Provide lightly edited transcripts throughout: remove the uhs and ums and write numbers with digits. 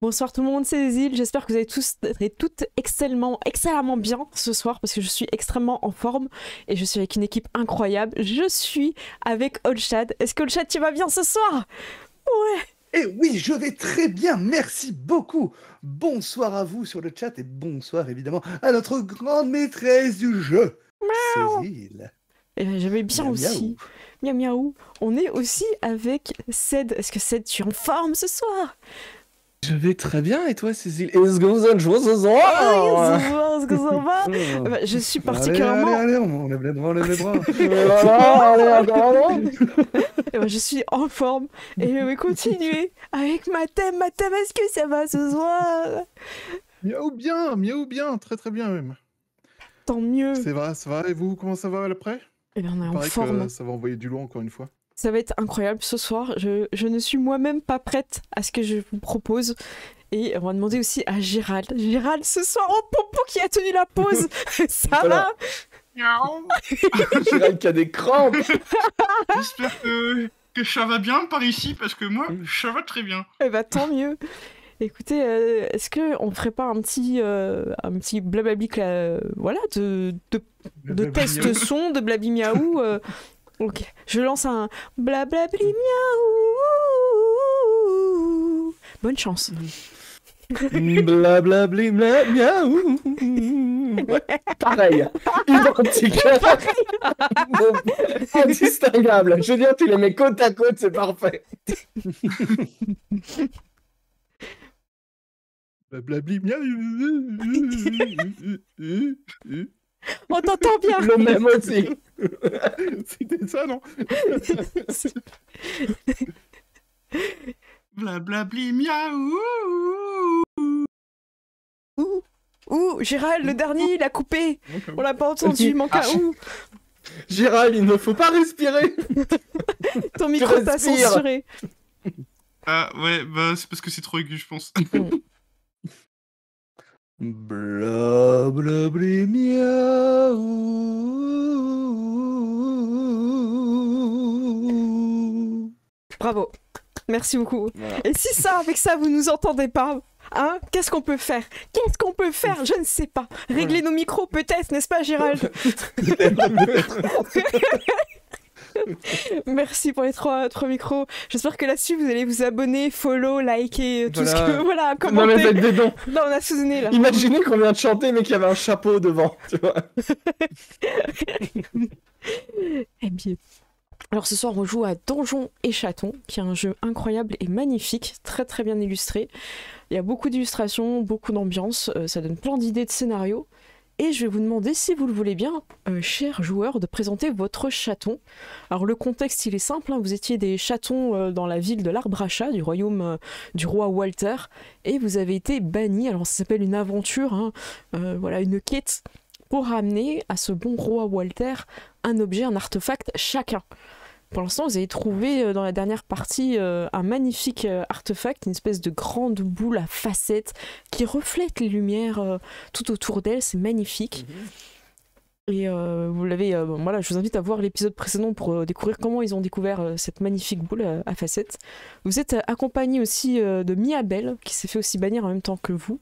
Bonsoir tout le monde, c'est Zil. J'espère que vous allez tous et toutes excellemment bien ce soir parce que je suis extrêmement en forme et je suis avec une équipe incroyable. Je suis avec Olshad. Est-ce que Olshad, tu vas bien ce soir? Ouais. Et oui, je vais très bien, merci beaucoup. Bonsoir à vous sur le chat et bonsoir évidemment à notre grande maîtresse du jeu, Cécile. Et je vais bien Miaou, aussi. Miaou miaou. On est aussi avec Ced. Est-ce que Ced, tu es en forme ce soir? Je vais très bien, et toi, Cécile? Est-ce que vous êtes joué ce soir? Est-ce que ça va? Bah, je suis particulièrement... Allez, on lève les bras, on lève les bras. Je suis en forme et je vais continuer avec ma thème. Ma thème, est-ce que ça va ce soir? Miaou bien, très très bien même. Tant mieux. Ça va, et vous, comment ça va après? Eh bien, on est en Pareil forme. que ça va envoyer du lourd encore une fois. Ça va être incroyable ce soir. Je ne suis moi-même pas prête à ce que je vous propose. Et on va demander aussi à Gérald. Gérald, ce soir, oh Popo qui a tenu la pause. Ça Voilà. va? Gérald qui a des crampes. J'espère que ça va bien par ici, parce que moi, ça va très bien. Eh ben, tant mieux. Écoutez, est-ce qu'on ferait pas un petit blablabli voilà, de test son, de blabli miaou Ok, je lance un blablabli miaou. Bonne chance. Blablabli miaou. Ouais, pareil, identique. Indistinguable. Je veux dire, tu les mets côte à côte, c'est parfait. Blablabli miaou. On t'entend bien. Le même aussi. C'était ça, non? Blablabli miaou. Ouh, Gérald, le dernier, il a coupé. On l'a pas entendu, il manque un ouh. Gérald, il ne faut pas respirer. Ton micro t'a respires. censuré. Ah ouais, bah c'est parce que c'est trop aigu, je pense. Blablabli miaou. Bravo. Merci beaucoup. Voilà. Et si ça, avec ça, vous nous entendez pas, hein, qu'est-ce qu'on peut faire? Qu'est-ce qu'on peut faire? Je ne sais pas. Régler nos micros, peut-être, n'est-ce pas, Gérald? Merci pour les trois micros. J'espère que là-dessus, vous allez vous abonner, follow, liker, tout ce que... Voilà, Non mais commenter. faites des dons. Non, on a sous-donné, là. Imaginez qu'on vient de chanter mais qu'il y avait un chapeau devant, tu vois. Eh bien. Alors ce soir on joue à Donjons et Chatons, qui est un jeu incroyable et magnifique, très très bien illustré. Il y a beaucoup d'illustrations, beaucoup d'ambiance, ça donne plein d'idées de scénarios. Et je vais vous demander, si vous le voulez bien, chers joueurs, de présenter votre chaton. Alors le contexte il est simple, hein, vous étiez des chatons dans la ville de l'Arbracha, du royaume du roi Walter, et vous avez été bannis. Alors ça s'appelle une aventure, hein, voilà, une quête pour ramener à ce bon roi Walter un objet, un artefact chacun. Pour l'instant, vous avez trouvé dans la dernière partie un magnifique artefact, une espèce de grande boule à facettes qui reflète les lumières tout autour d'elle. C'est magnifique. Et vous l'avez. Voilà, je vous invite à voir l'épisode précédent pour découvrir comment ils ont découvert cette magnifique boule à facettes. Vous êtes accompagné aussi de Miabel, qui s'est fait aussi bannir en même temps que vous.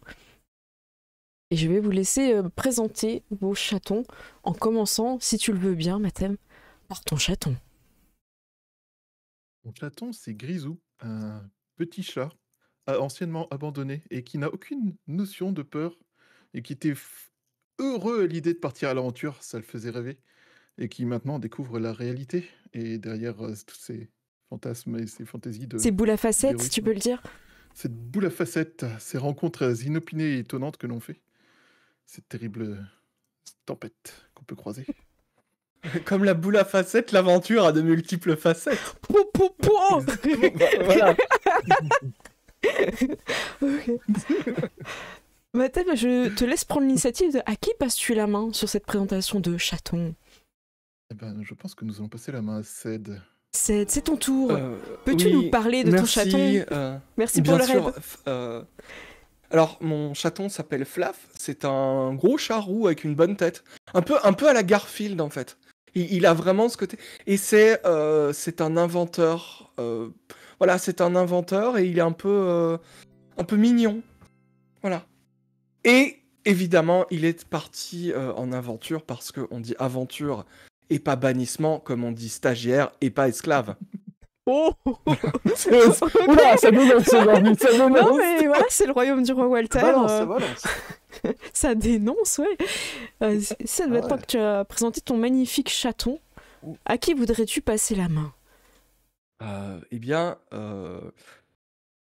Et je vais vous laisser présenter vos chatons en commençant, si tu le veux bien, Mathem, par ton chaton. Mon chaton, c'est Grisou, un petit chat anciennement abandonné et qui n'a aucune notion de peur et qui était heureux à l'idée de partir à l'aventure, ça le faisait rêver, et qui maintenant découvre la réalité et derrière tous ces fantasmes et ces fantaisies de C'est boule à facettes, d'héroïsme. tu peux le dire? Cette boule à facettes, ces rencontres inopinées et étonnantes que l'on fait, cette terrible tempête qu'on peut croiser. Comme la boule à facettes, l'aventure a de multiples facettes. Pou, pou, pou. Voilà. Ok. Mathem, je te laisse prendre l'initiative. À qui passes-tu la main sur cette présentation de chaton? Eh ben, je pense que nous allons passer la main à Ced. C'est ton tour. Peux-tu Oui, nous parler de merci, ton chaton? Merci pour bien le sûr. raid. Alors, mon chaton s'appelle Flaf. C'est un gros chat roux avec une bonne tête. Un peu à la Garfield, en fait. Il a vraiment ce côté... Et c'est un inventeur. Voilà, c'est un inventeur et il est un peu... un peu mignon. Voilà. Et évidemment, il est parti en aventure parce qu'on dit aventure et pas bannissement, comme on dit stagiaire et pas esclave. Oh Oula, ça dénonce aujourd'hui, ça Non dénonce. mais voilà, c'est le royaume du roi Walter. Ça balance. Ça dénonce, ouais. C'est maintenant que tu as présenté ton magnifique chaton. À qui voudrais-tu passer la main? Eh bien,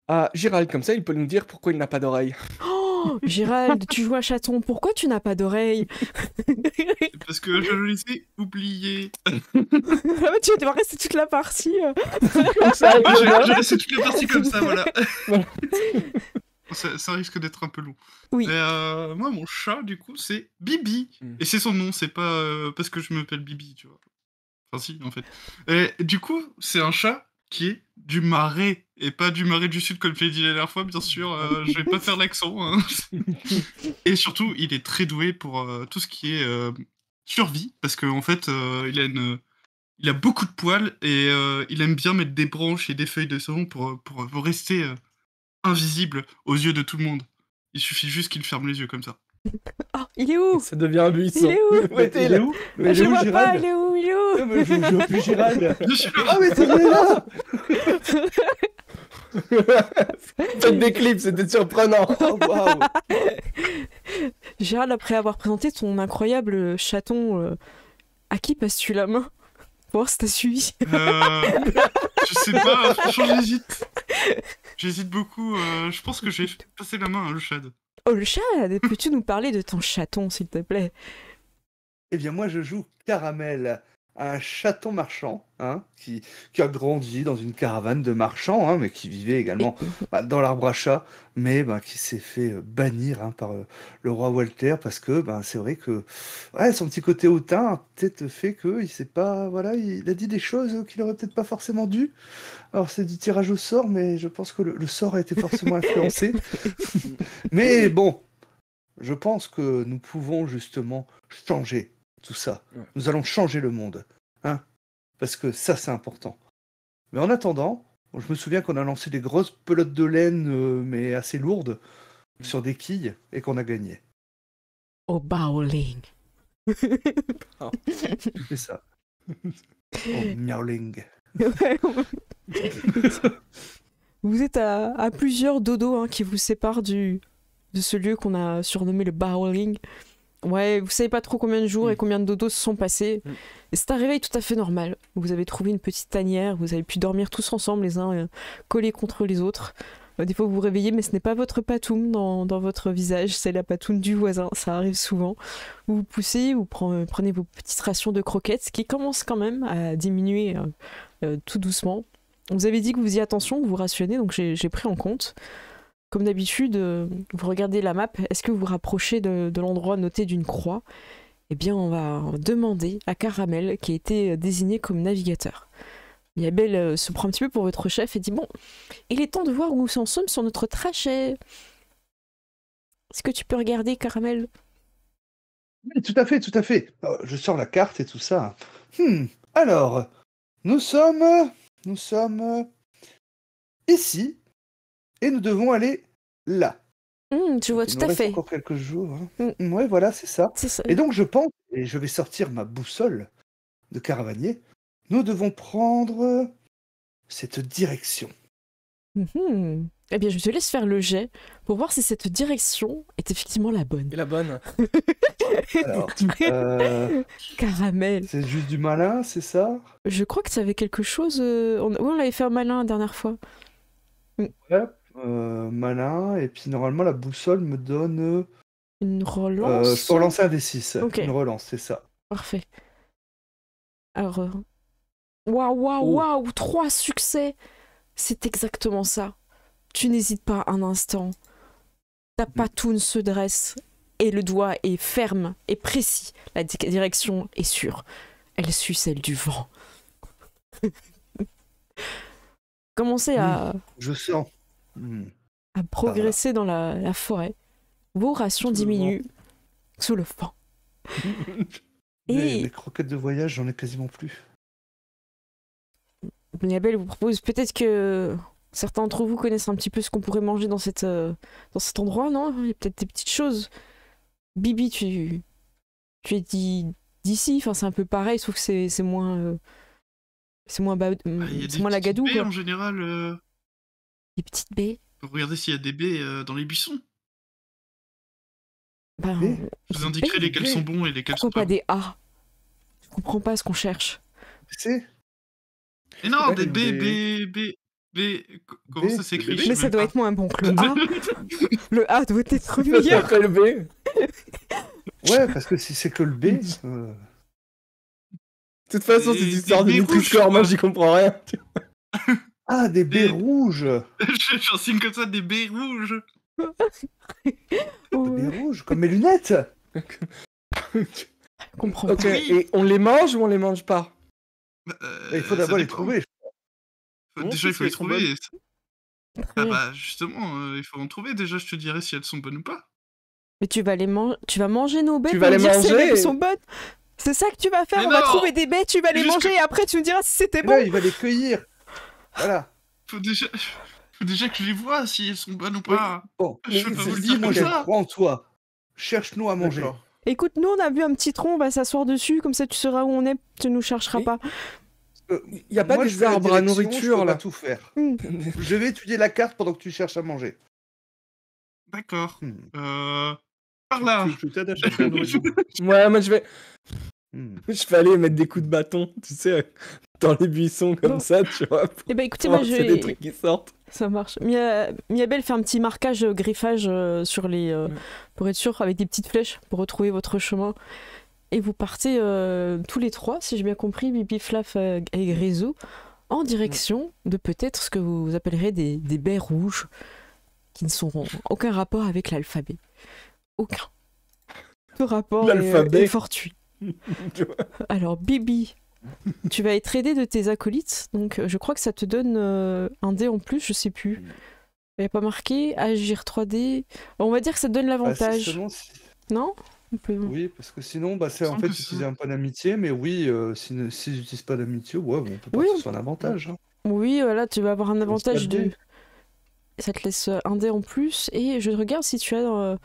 à Gérald, comme ça, il peut nous dire pourquoi il n'a pas d'oreille. Oh, Gérald, tu joues à chaton, pourquoi tu n'as pas d'oreille? Parce que je le laissais oublier. Tu vas rester toute la partie. Comme ça, Moi, voilà. j'ai laissé toutes les parties comme ça, voilà. Ça risque d'être un peu long. Oui. Mais moi, mon chat, du coup, c'est Bibi. Et c'est son nom, c'est pas parce que je m'appelle Bibi, tu vois. Enfin, si, en fait. Et du coup, c'est un chat qui est du Marais, et pas du Marais du Sud, comme je l'ai dit la dernière fois, bien sûr. Je vais pas faire l'accent. Hein. Et surtout, il est très doué pour tout ce qui est survie, parce qu'en fait, il a beaucoup de poils, et il aime bien mettre des branches et des feuilles de savon pour rester invisible aux yeux de tout le monde. Il suffit juste qu'il ferme les yeux comme ça. Oh, il est où? Ça devient un buisson. Il est où? Ouais, Il est où? Mais Je il est où, vois pas, Gérald? il est où? Il est où? Ah, mais je vois plus Gérald. Je suis là. Ah, mais t'es là! Faites des clips, c'était surprenant. Oh, waouh! Gérald, après avoir présenté ton incroyable chaton, à qui passes-tu la main? Pour voir si t'as suivi. Je sais pas, franchement, j'hésite. J'hésite beaucoup. Je pense que je vais passer la main à le Chad. Oh, le chat, peux-tu nous parler de ton chaton, s'il te plaît? Eh bien, moi, je joue Caramel, un chaton marchand, hein, qui a grandi dans une caravane de marchands, hein, mais qui vivait également dans l'arbre à chat, mais qui s'est fait bannir par le roi Walter, parce que c'est vrai que son petit côté hautain a peut-être fait qu'il sait pas, voilà, il a dit des choses qu'il aurait peut-être pas forcément dû. Alors, c'est du tirage au sort, mais je pense que le sort a été forcément influencé. Mais bon, je pense que nous pouvons justement changer tout ça. Ouais. Nous allons changer le monde, hein, parce que ça, c'est important. Mais en attendant, je me souviens qu'on a lancé des grosses pelotes de laine, mais assez lourdes, sur des quilles, et qu'on a gagné. Au bowling. C'est ça. Oh, miauling. Vous êtes à plusieurs dodos qui vous séparent de ce lieu qu'on a surnommé le bowling. Ouais, vous savez pas trop combien de jours et combien de dodos se sont passés. Et c'est un réveil tout à fait normal. Vous avez trouvé une petite tanière, vous avez pu dormir tous ensemble, les uns collés contre les autres. Des fois vous vous réveillez, mais ce n'est pas votre patoum dans votre visage, c'est la patoune du voisin, ça arrive souvent. Vous vous poussez, vous prenez vos petites rations de croquettes, qui commencent quand même à diminuer tout doucement. Vous avez dit que vous faisiez attention, que vous rationnez, donc j'ai pris en compte. Comme d'habitude, vous regardez la map, est-ce que vous vous rapprochez de l'endroit noté d'une croix? Eh bien, on va demander à Caramel, qui a été désigné comme navigateur. Miabel se prend un petit peu pour votre chef et dit « Bon, il est temps de voir où nous en sommes sur notre trajet. Est-ce que tu peux regarder, Caramel ?» Oui, tout à fait, tout à fait. Je sors la carte et tout ça. Alors, nous sommes ici, et nous devons aller là. Je vois Il tout nous à reste fait. encore quelques jours. Ouais, voilà, c'est ça. C'est ça. Et donc, je pense, et je vais sortir ma boussole de caravanier, nous devons prendre cette direction. Eh bien, je te laisse faire le jet pour voir si cette direction est effectivement la bonne. Et la bonne. Alors, Caramel. c'est juste du malin, c'est ça? Je crois que ça avait quelque chose... Oui, on l'avait fait un malin la dernière fois. Ouais, malin, et puis normalement, la boussole me donne... Une relance. je peux relancer un D6. Ok. Une relance, c'est ça. Parfait. Alors... Waouh, 3 succès. C'est exactement ça. Tu n'hésites pas un instant. Ta patoune se dresse et le doigt est ferme et précis. La direction est sûre. Elle suit celle du vent. Commencez à Je sens. progresser dans la forêt. Vos rations Sous le diminuent sous le vent. Les croquettes de voyage, j'en ai quasiment plus. Miabel vous propose peut-être que Certains d'entre vous connaissent un petit peu ce qu'on pourrait manger dans cet endroit, non? Il y a peut-être des petites choses. Bibi, tu es d'ici, enfin c'est un peu pareil, sauf que c'est moins... c'est moins, Il y a c'est des moins la petites gadoue, baies quoi. en général. Des petites baies. Faut regarder s'il y a des baies dans les buissons. Ben, Baies Je vous indiquerai Des lesquels sont bons et lesquels sont pourquoi pas pas bons. des A? Je comprends pas ce qu'on cherche. C'est Et non, Ouais, des une comment B, ça de s'écrit? bébé. Je Mais sais ça même doit pas. être moins bon que le A. Le A doit être Ça meilleur. s'appelle B. Ouais, parce que si c'est que le B, De toute façon, Des- cette histoire de des baies Nutri-Score, rouges, moi, quoi. j'y comprends rien. ah, des baies Des- rouges. J'en signe comme ça, des baies rouges. Des Ouais, baies rouges, comme mes lunettes. je comprends Ok, pas. Oui. et on les mange ou on les mange pas? Il faut Ça d'abord les dépend. trouver. Comment Déjà, on il sait faut les si elles sont trouver. Très Ah bien. bah justement, il faut en trouver. Déjà, je te dirai si elles sont bonnes ou pas. Mais tu vas manger nos baies Tu pour vas me les dire si manger elles et- sont bonnes. C'est ça que tu vas faire? Mais On va non. trouver des baies, tu vas les Juste manger que- et après tu me diras si c'était Et bon. là, il va les cueillir. Voilà. Faut déjà que je les vois si elles sont bonnes ou pas. Bon, Je peux pas vous le dis, dire moi comme je ça. crois en toi. Cherche-nous à manger. D'accord. Écoute, nous on a vu un petit tronc, on va s'asseoir dessus, comme ça tu sauras où on est, tu nous chercheras Oui. pas. Il y a pas Moi, je des fais la arbres à direction, nourriture, je peux là? pas tout faire. Hmm. Je vais étudier la carte pendant que tu cherches à manger. D'accord. Hmm. Par là. Tu veux que je t'aide à chercher la nourriture? Ouais, moi, je vais Hmm. aller mettre des coups de bâton, tu sais, dans les buissons comme Bon. ça, tu vois. Eh ben écoutez, Pour moi je voir s'il y a des vais... trucs qui sortent. Ça marche. Miabel fait un petit marquage, griffage sur les... pour être sûr, avec des petites flèches, pour retrouver votre chemin. Et vous partez tous les trois, si j'ai bien compris, Bibi, Flaf et Grisou, en direction de peut-être ce que vous appellerez des baies rouges, qui ne sont aucun rapport avec l'alphabet. Aucun. Ce rapport L'alphabet. est fortuit. Alors, Bibi, tu vas être aidé de tes acolytes, donc je crois que ça te donne un dé en plus, je sais plus. Il n'y a pas marqué Agir 3D. On va dire que ça te donne Bah, l'avantage. c'est seulement si- Non? On peut- Oui, parce que sinon, bah, c'est en semble fait que c'est utiliser ça. un point d'amitié, mais oui, si j'utilise pas d'amitié, ouais, bon, on peut pas Oui, que ce soit un avantage. Hein. Oui, là, tu vas avoir un lance avantage pas de de. dé. Ça te laisse un dé en plus. Et je regarde si tu as.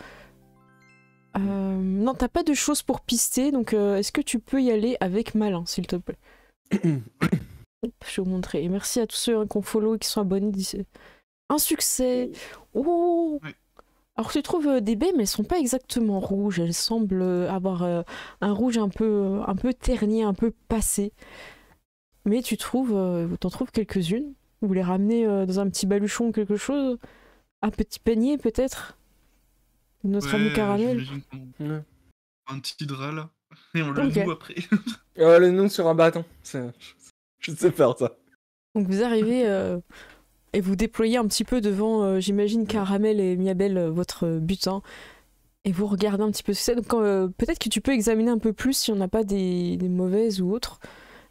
Non, t'as pas de choses pour pister, donc est-ce que tu peux y aller avec malin, s'il te plaît? Hop, je vais vous montrer. Et merci à tous ceux qui ont follow et qui sont abonnés d'ici. Un succès! Oh! Ouais. Alors tu trouves des baies, mais elles sont pas exactement rouges. Elles semblent avoir un rouge un peu terni, un peu passé. Mais t'en trouves quelques-unes. Vous les ramenez dans un petit baluchon ou quelque chose? Un petit panier peut-être? Notre ami Caramel? J'imagine qu'on Ouais. un petit drap là. Et on le Ok. noue après. Le nom sur un bâton. Je sais faire ça. Donc vous arrivez et vous déployez un petit peu devant, j'imagine, Caramel et Miabel, votre butin. Et vous regardez un petit peu ce que c'est. Donc peut-être que tu peux examiner un peu plus s'il n'y en a pas des mauvaises ou autres.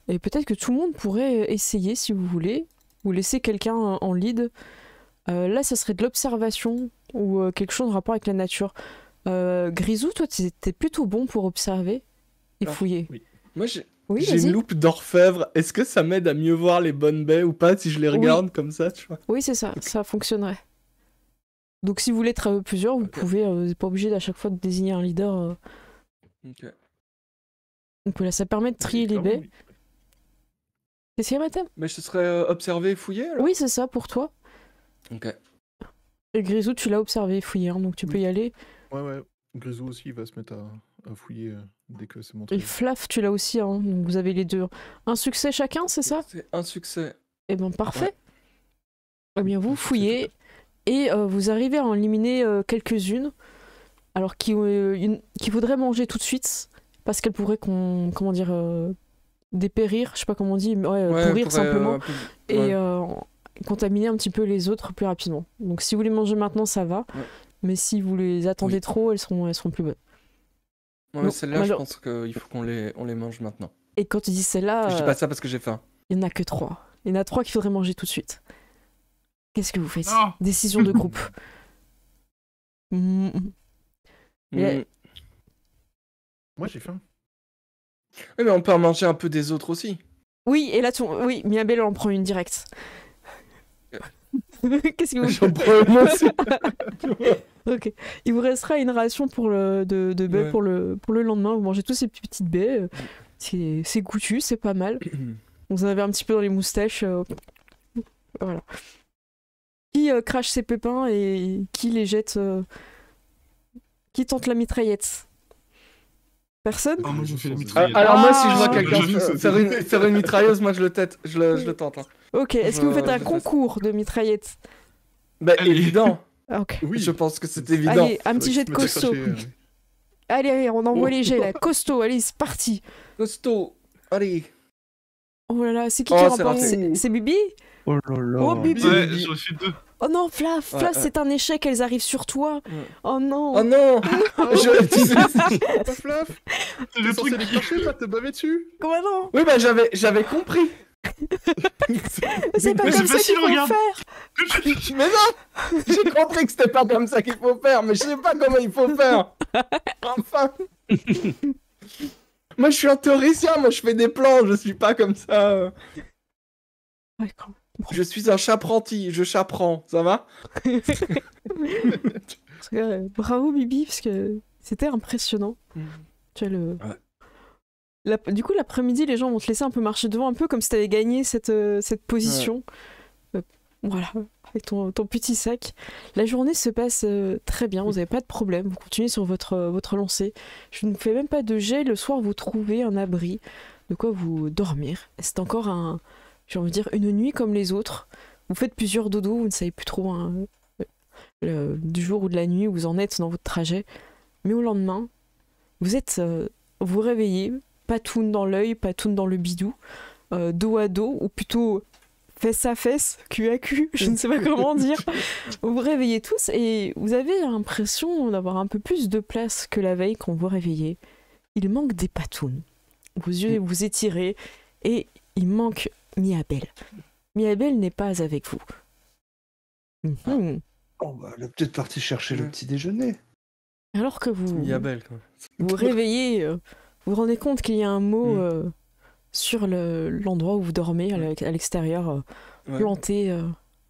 Et peut-être que tout le monde pourrait essayer si vous voulez. Ou laisser quelqu'un en lead. Là, ça serait de l'observation ou quelque chose en rapport avec la nature. Grisou, toi, t'es plutôt bon pour observer et Ah, fouiller. Moi, j'ai Oui, une vas-y. loupe d'orfèvre. Est-ce que ça m'aide à mieux voir les bonnes baies ou pas si je les Oui. regarde comme ça, tu vois? Oui, c'est ça, ça fonctionnerait. Donc si vous voulez être plusieurs, vous Ok. pouvez, vous n'êtes pas obligé à chaque fois de désigner un leader. Ok. Donc voilà, ça permet de trier les baies. Qu'est-ce qu'il y a, Matham? Mais ce serait observer et fouiller alors? Oui, c'est ça pour toi. Ok. Et Grisou, tu l'as observé et fouillé, hein, donc tu peux y aller. Ouais. Grisou aussi, il va se mettre à fouiller dès que c'est montré. Et Flaf, tu l'as aussi, hein, donc vous avez les deux. Un succès chacun, c'est ça? C'est un succès. Eh bien, parfait. Ouais. Eh bien, vous Un succès fouillez et vous arrivez à en éliminer quelques-unes. Alors qui voudraient manger tout de suite parce qu'elles pourraient dépérir, je sais pas comment on dit, mais Ouais, pourrir pourrait, simplement. un peu- Et ouais. contaminer un petit peu les autres plus rapidement. Donc si vous les mangez maintenant, ça va. Ouais. Mais si vous les attendez Oui. trop, elles seront plus bonnes. Ouais, Non, celle-là, je alors- pense qu'il faut qu'on les mange maintenant. Et quand tu dis Je dis celle-là, pas ça parce que j'ai faim. il n'y en a que 3. Il y en a 3 qu'il faudrait manger tout de suite. Qu'est-ce que vous faites? Non. Décision de groupe. Mm. Mais- Mm. Moi, j'ai faim. Oui, mais on peut en manger un peu des autres aussi. Oui, et là, oui, Miabel en prend une directe. Qu'est-ce que vous J'en prends une aussi. Ok. Il vous restera une ration de baies Ouais. pour le lendemain. Vous mangez tous ces petites baies. C'est goûtu, c'est pas mal. Vous en avez un petit peu dans les moustaches. Voilà. Qui crache ses pépins et qui les jette qui tente la mitraillette? Personne? Ah, moi, je fais les Ah, mitraillettes. alors moi, si je Ah, vois bah, quelqu'un je- faire une mitrailleuse, moi je le tente. Je le tente. Hein. Ok, est-ce que vous faites un je- concours de mitraillettes? Bah Allez. évident. Ah, ok. Oui. Je pense que c'est évident. Allez, un petit jet de costaud. Allez, on envoie les jets là. Costaud, allez, c'est parti. Costaud. Allez. Oh là là, c'est qui Oh, qui c'est remporte? raté. C'est Bibi? Oh là là. Oh, Bibi. Ouais, Bibi. j'en ai fait 2. Oh non, Flaf, Ouais, c'est un échec, elles arrivent sur toi. Ouais. Oh non. Oh non. Pas flaf. C'est T'es le censé truc les qui... cracher, pas te baver dessus. Comment non? Oui, bah j'avais compris. C'est pas Mais comme c'est ça facile, qu'il faut le regarde. faire. Mais non. J'ai compris que c'était pas comme ça qu'il faut faire, mais je sais pas comment il faut faire. Enfin. Moi, je suis un théoricien. Moi, je fais des plans. Je suis pas comme ça. D'accord. Je suis un chaperanti. Je chaperan. Ça va? Parce que, bravo Bibi, parce que c'était impressionnant. Tu vois, du coup, l'après-midi, les gens vont te laisser un peu marcher devant, un peu comme si tu avais gagné cette position. Voilà, avec ton petit sac. La journée se passe très bien, vous n'avez pas de problème, vous continuez sur votre lancée. Je ne vous fais même pas de jet, le soir vous trouvez un abri, de quoi vous dormir. C'est encore j'ai envie de dire, une nuit comme les autres. Vous faites plusieurs dodos, vous ne savez plus trop du jour ou de la nuit où vous en êtes dans votre trajet. Mais au lendemain, vous réveillez, patoune dans l'œil, patoune dans le bidou, dos à dos, ou plutôt fesse à fesse, cul à cul, je ne sais pas comment dire. Vous vous réveillez tous et vous avez l'impression d'avoir un peu plus de place que la veille quand vous réveillez. Il manque des patounes. Vos yeux vous étirez et il manque Miabel. Miabel n'est pas avec vous. Mhm. Oh, bah, elle est peut-être partie chercher le Ouais. petit déjeuner. Alors que vous Il y a belle quand même. vous réveillez, vous vous rendez compte qu'il y a un mot sur l'endroit où vous dormez, à l'extérieur, Ouais. planté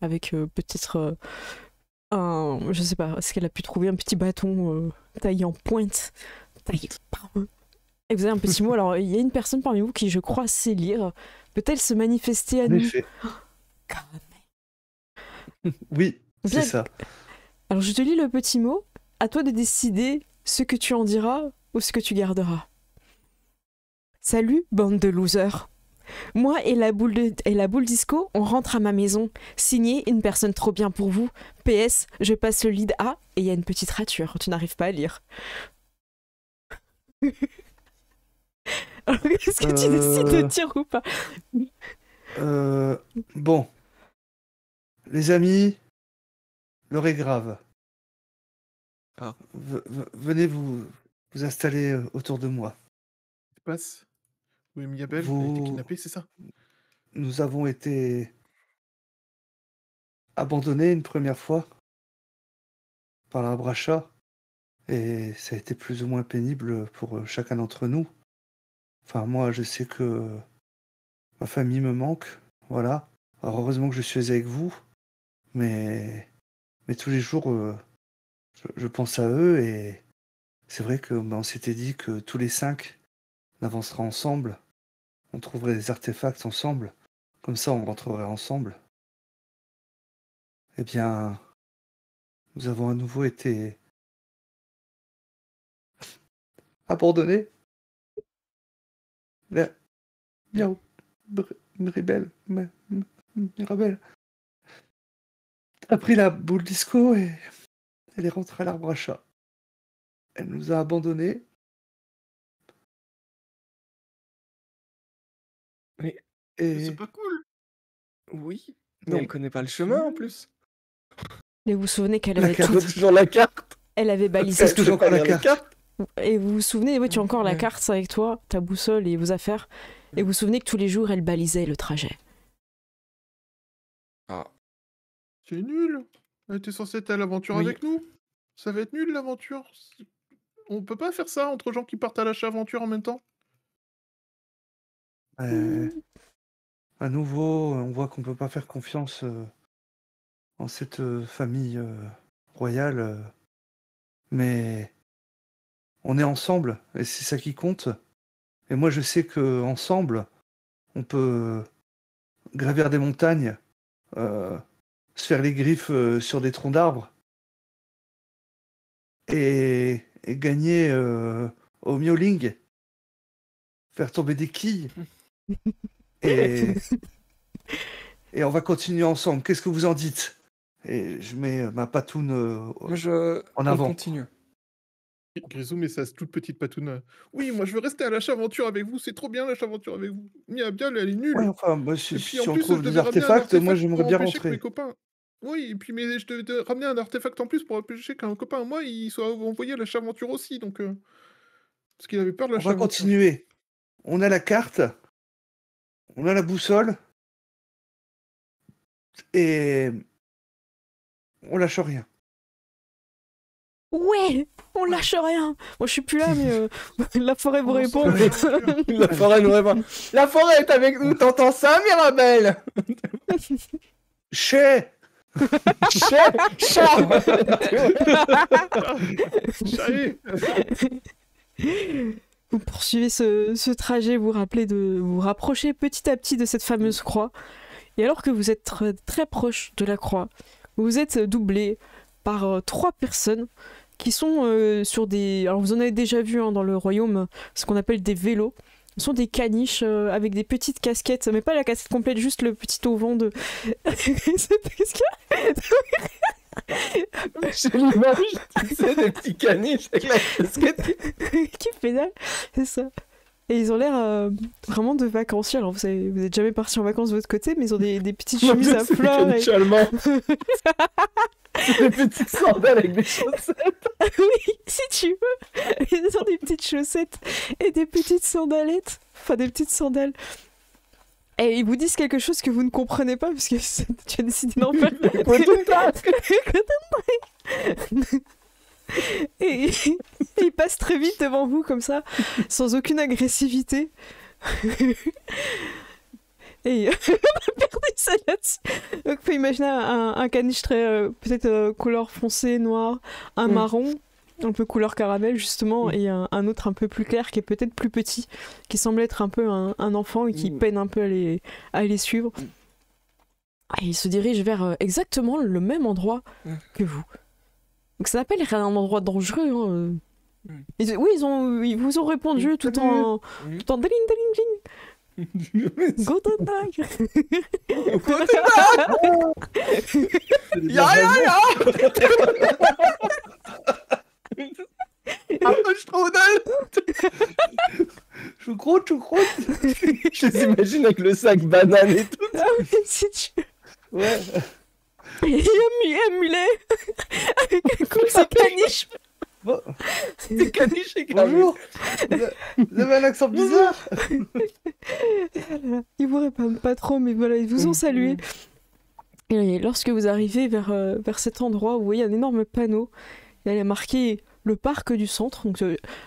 avec peut-être je sais pas, est-ce qu'elle a pu trouver un petit bâton taillé en pointe, taillé. Et vous avez un petit mot. Alors il y a une personne parmi vous qui, je crois, sait lire. Peut-elle se manifester à En nous? effet. Oui, c'est Bien. ça. Alors je te lis le petit mot. À toi de décider ce que tu en diras ou ce que tu garderas. Salut, bande de losers. Moi et la boule disco, on rentre à ma maison. Signé, une personne trop bien pour vous. PS, je passe le lead A et il y a une petite rature. Tu n'arrives pas à lire. Alors, est-ce que tu décides de dire ou pas? Bon. Les amis, l'heure est grave. Ah. Venez vous installer autour de moi. Tu passes. Oui, Miabel, elle a Vous- été kidnappée, c'est ça? Nous avons été abandonnés une première fois par l'arbre à chat et ça a été plus ou moins pénible pour chacun d'entre nous. Enfin, moi, je sais que ma famille me manque, voilà. Alors, heureusement que je suis avec vous, mais tous les jours, je pense à eux et c'est vrai que on s'était dit que tous les 5, on avancerait ensemble, on trouverait des artefacts ensemble, comme ça on rentrerait ensemble. Eh bien, nous avons à nouveau été abandonnés. Miaou, Mirabelle a pris la boule disco et elle est rentrée à l'arbre à chat. Elle nous a abandonnés. Mais- Et C'est pas cool. Oui. Mais Non. elle connaît pas le chemin en plus. Et vous vous souvenez qu'elle La avait carte. Elle a toujours la carte. elle avait balisé. Est-ce que j'ai encore la carte? Et vous vous souvenez, oui, tu as encore la Ouais. carte avec toi, ta boussole et vos affaires. Et vous vous souvenez que tous les jours, elle balisait le trajet. Ah. C'est nul. Elle était censée être à l'aventure Oui. avec nous. Ça va être nul l'aventure. On peut pas faire ça entre gens qui partent à l'achat-aventure en même temps. À nouveau, on voit qu'on peut pas faire confiance dans cette famille royale, mais on est ensemble et c'est ça qui compte. Et moi, je sais que ensemble, on peut gravir des montagnes, se faire les griffes sur des troncs d'arbres et gagner au miauling, faire tomber des quilles. Et, et on va continuer ensemble. Qu'est-ce que vous en dites? Et je mets ma patoune Moi, en on avant. continue. Grisou met sa toute petite patoune. Oui, moi je veux rester à l'achat-aventure avec vous, c'est trop bien l'achat-aventure avec vous. Mia bien, elle est nulle. Ouais, enfin, moi, Et si puis en on plus, trouve je des devais ramener un artefacts, moi artefact j'aimerais pour bien empêcher que mes rentrer. copains. Oui, et puis mais je devais ramener un artefact en plus pour empêcher qu'un copain à moi il soit envoyé à l'achat-aventure aussi, donc parce qu'il avait peur de On va l'achat-aventure. continuer. On a la carte, on a la boussole, et on lâche rien. Ouais, on lâche rien. Moi, je suis plus là, mais la forêt vous répond. La forêt nous répond. La forêt est avec nous, t'entends ça, Mirabelle? Chez Chat. Allez. Vous poursuivez ce trajet, vous rappelez de vous rapprocher petit à petit de cette fameuse croix. Et alors que vous êtes très proche de la croix, vous êtes doublé par 3 personnes qui sont sur des... Alors vous en avez déjà vu dans le royaume, ce qu'on appelle des vélos. Ce sont des caniches avec des petites casquettes, mais pas la casquette complète, juste le petit auvent de... Qu'est-ce que... J'ai l'image, tu sais, des petits caniches avec la casquette. qui pédale, c'est ça. Et ils ont l'air vraiment de vacanciers. Alors vous êtes jamais partis en vacances de votre côté, mais ils ont des petites chemises à fleurs. C'est des petites sandales avec des chaussettes. Oui, si tu veux. Ils ont des petites chaussettes et des petites sandalettes. Enfin, des petites sandales. Et ils vous disent quelque chose que vous ne comprenez pas, parce que tu as décidé d'en faire. Et ils passent très vite devant vous, comme ça, sans aucune agressivité. Et on a perdu ça là-dessus. Donc, vous pouvez imaginer un caniche très, peut-être couleur foncée, noir, un marron, un peu couleur caramel, justement, et un autre un peu plus clair, qui est peut-être plus petit, qui semble être un peu un enfant et qui peine un peu à les suivre. Et il se dirige vers exactement le même endroit que vous. Donc ça n'appelle rien un endroit dangereux. Oui, ils vous ont répondu tout en dling dling dling. Guten Tag. Ya. Choucroute. Je les imagine avec le sac banane et tout. Ah oui, si tu... Ouais. Et il y a un mulet avec un coup de caniche. Bon. Des caniches et Bonjour. Vous avez un accent bizarre. Ils vous répondent pas trop, mais voilà, ils vous ont salué. Et lorsque vous arrivez vers cet endroit, vous voyez un énorme panneau. Et il est marqué le parc du centre. Donc,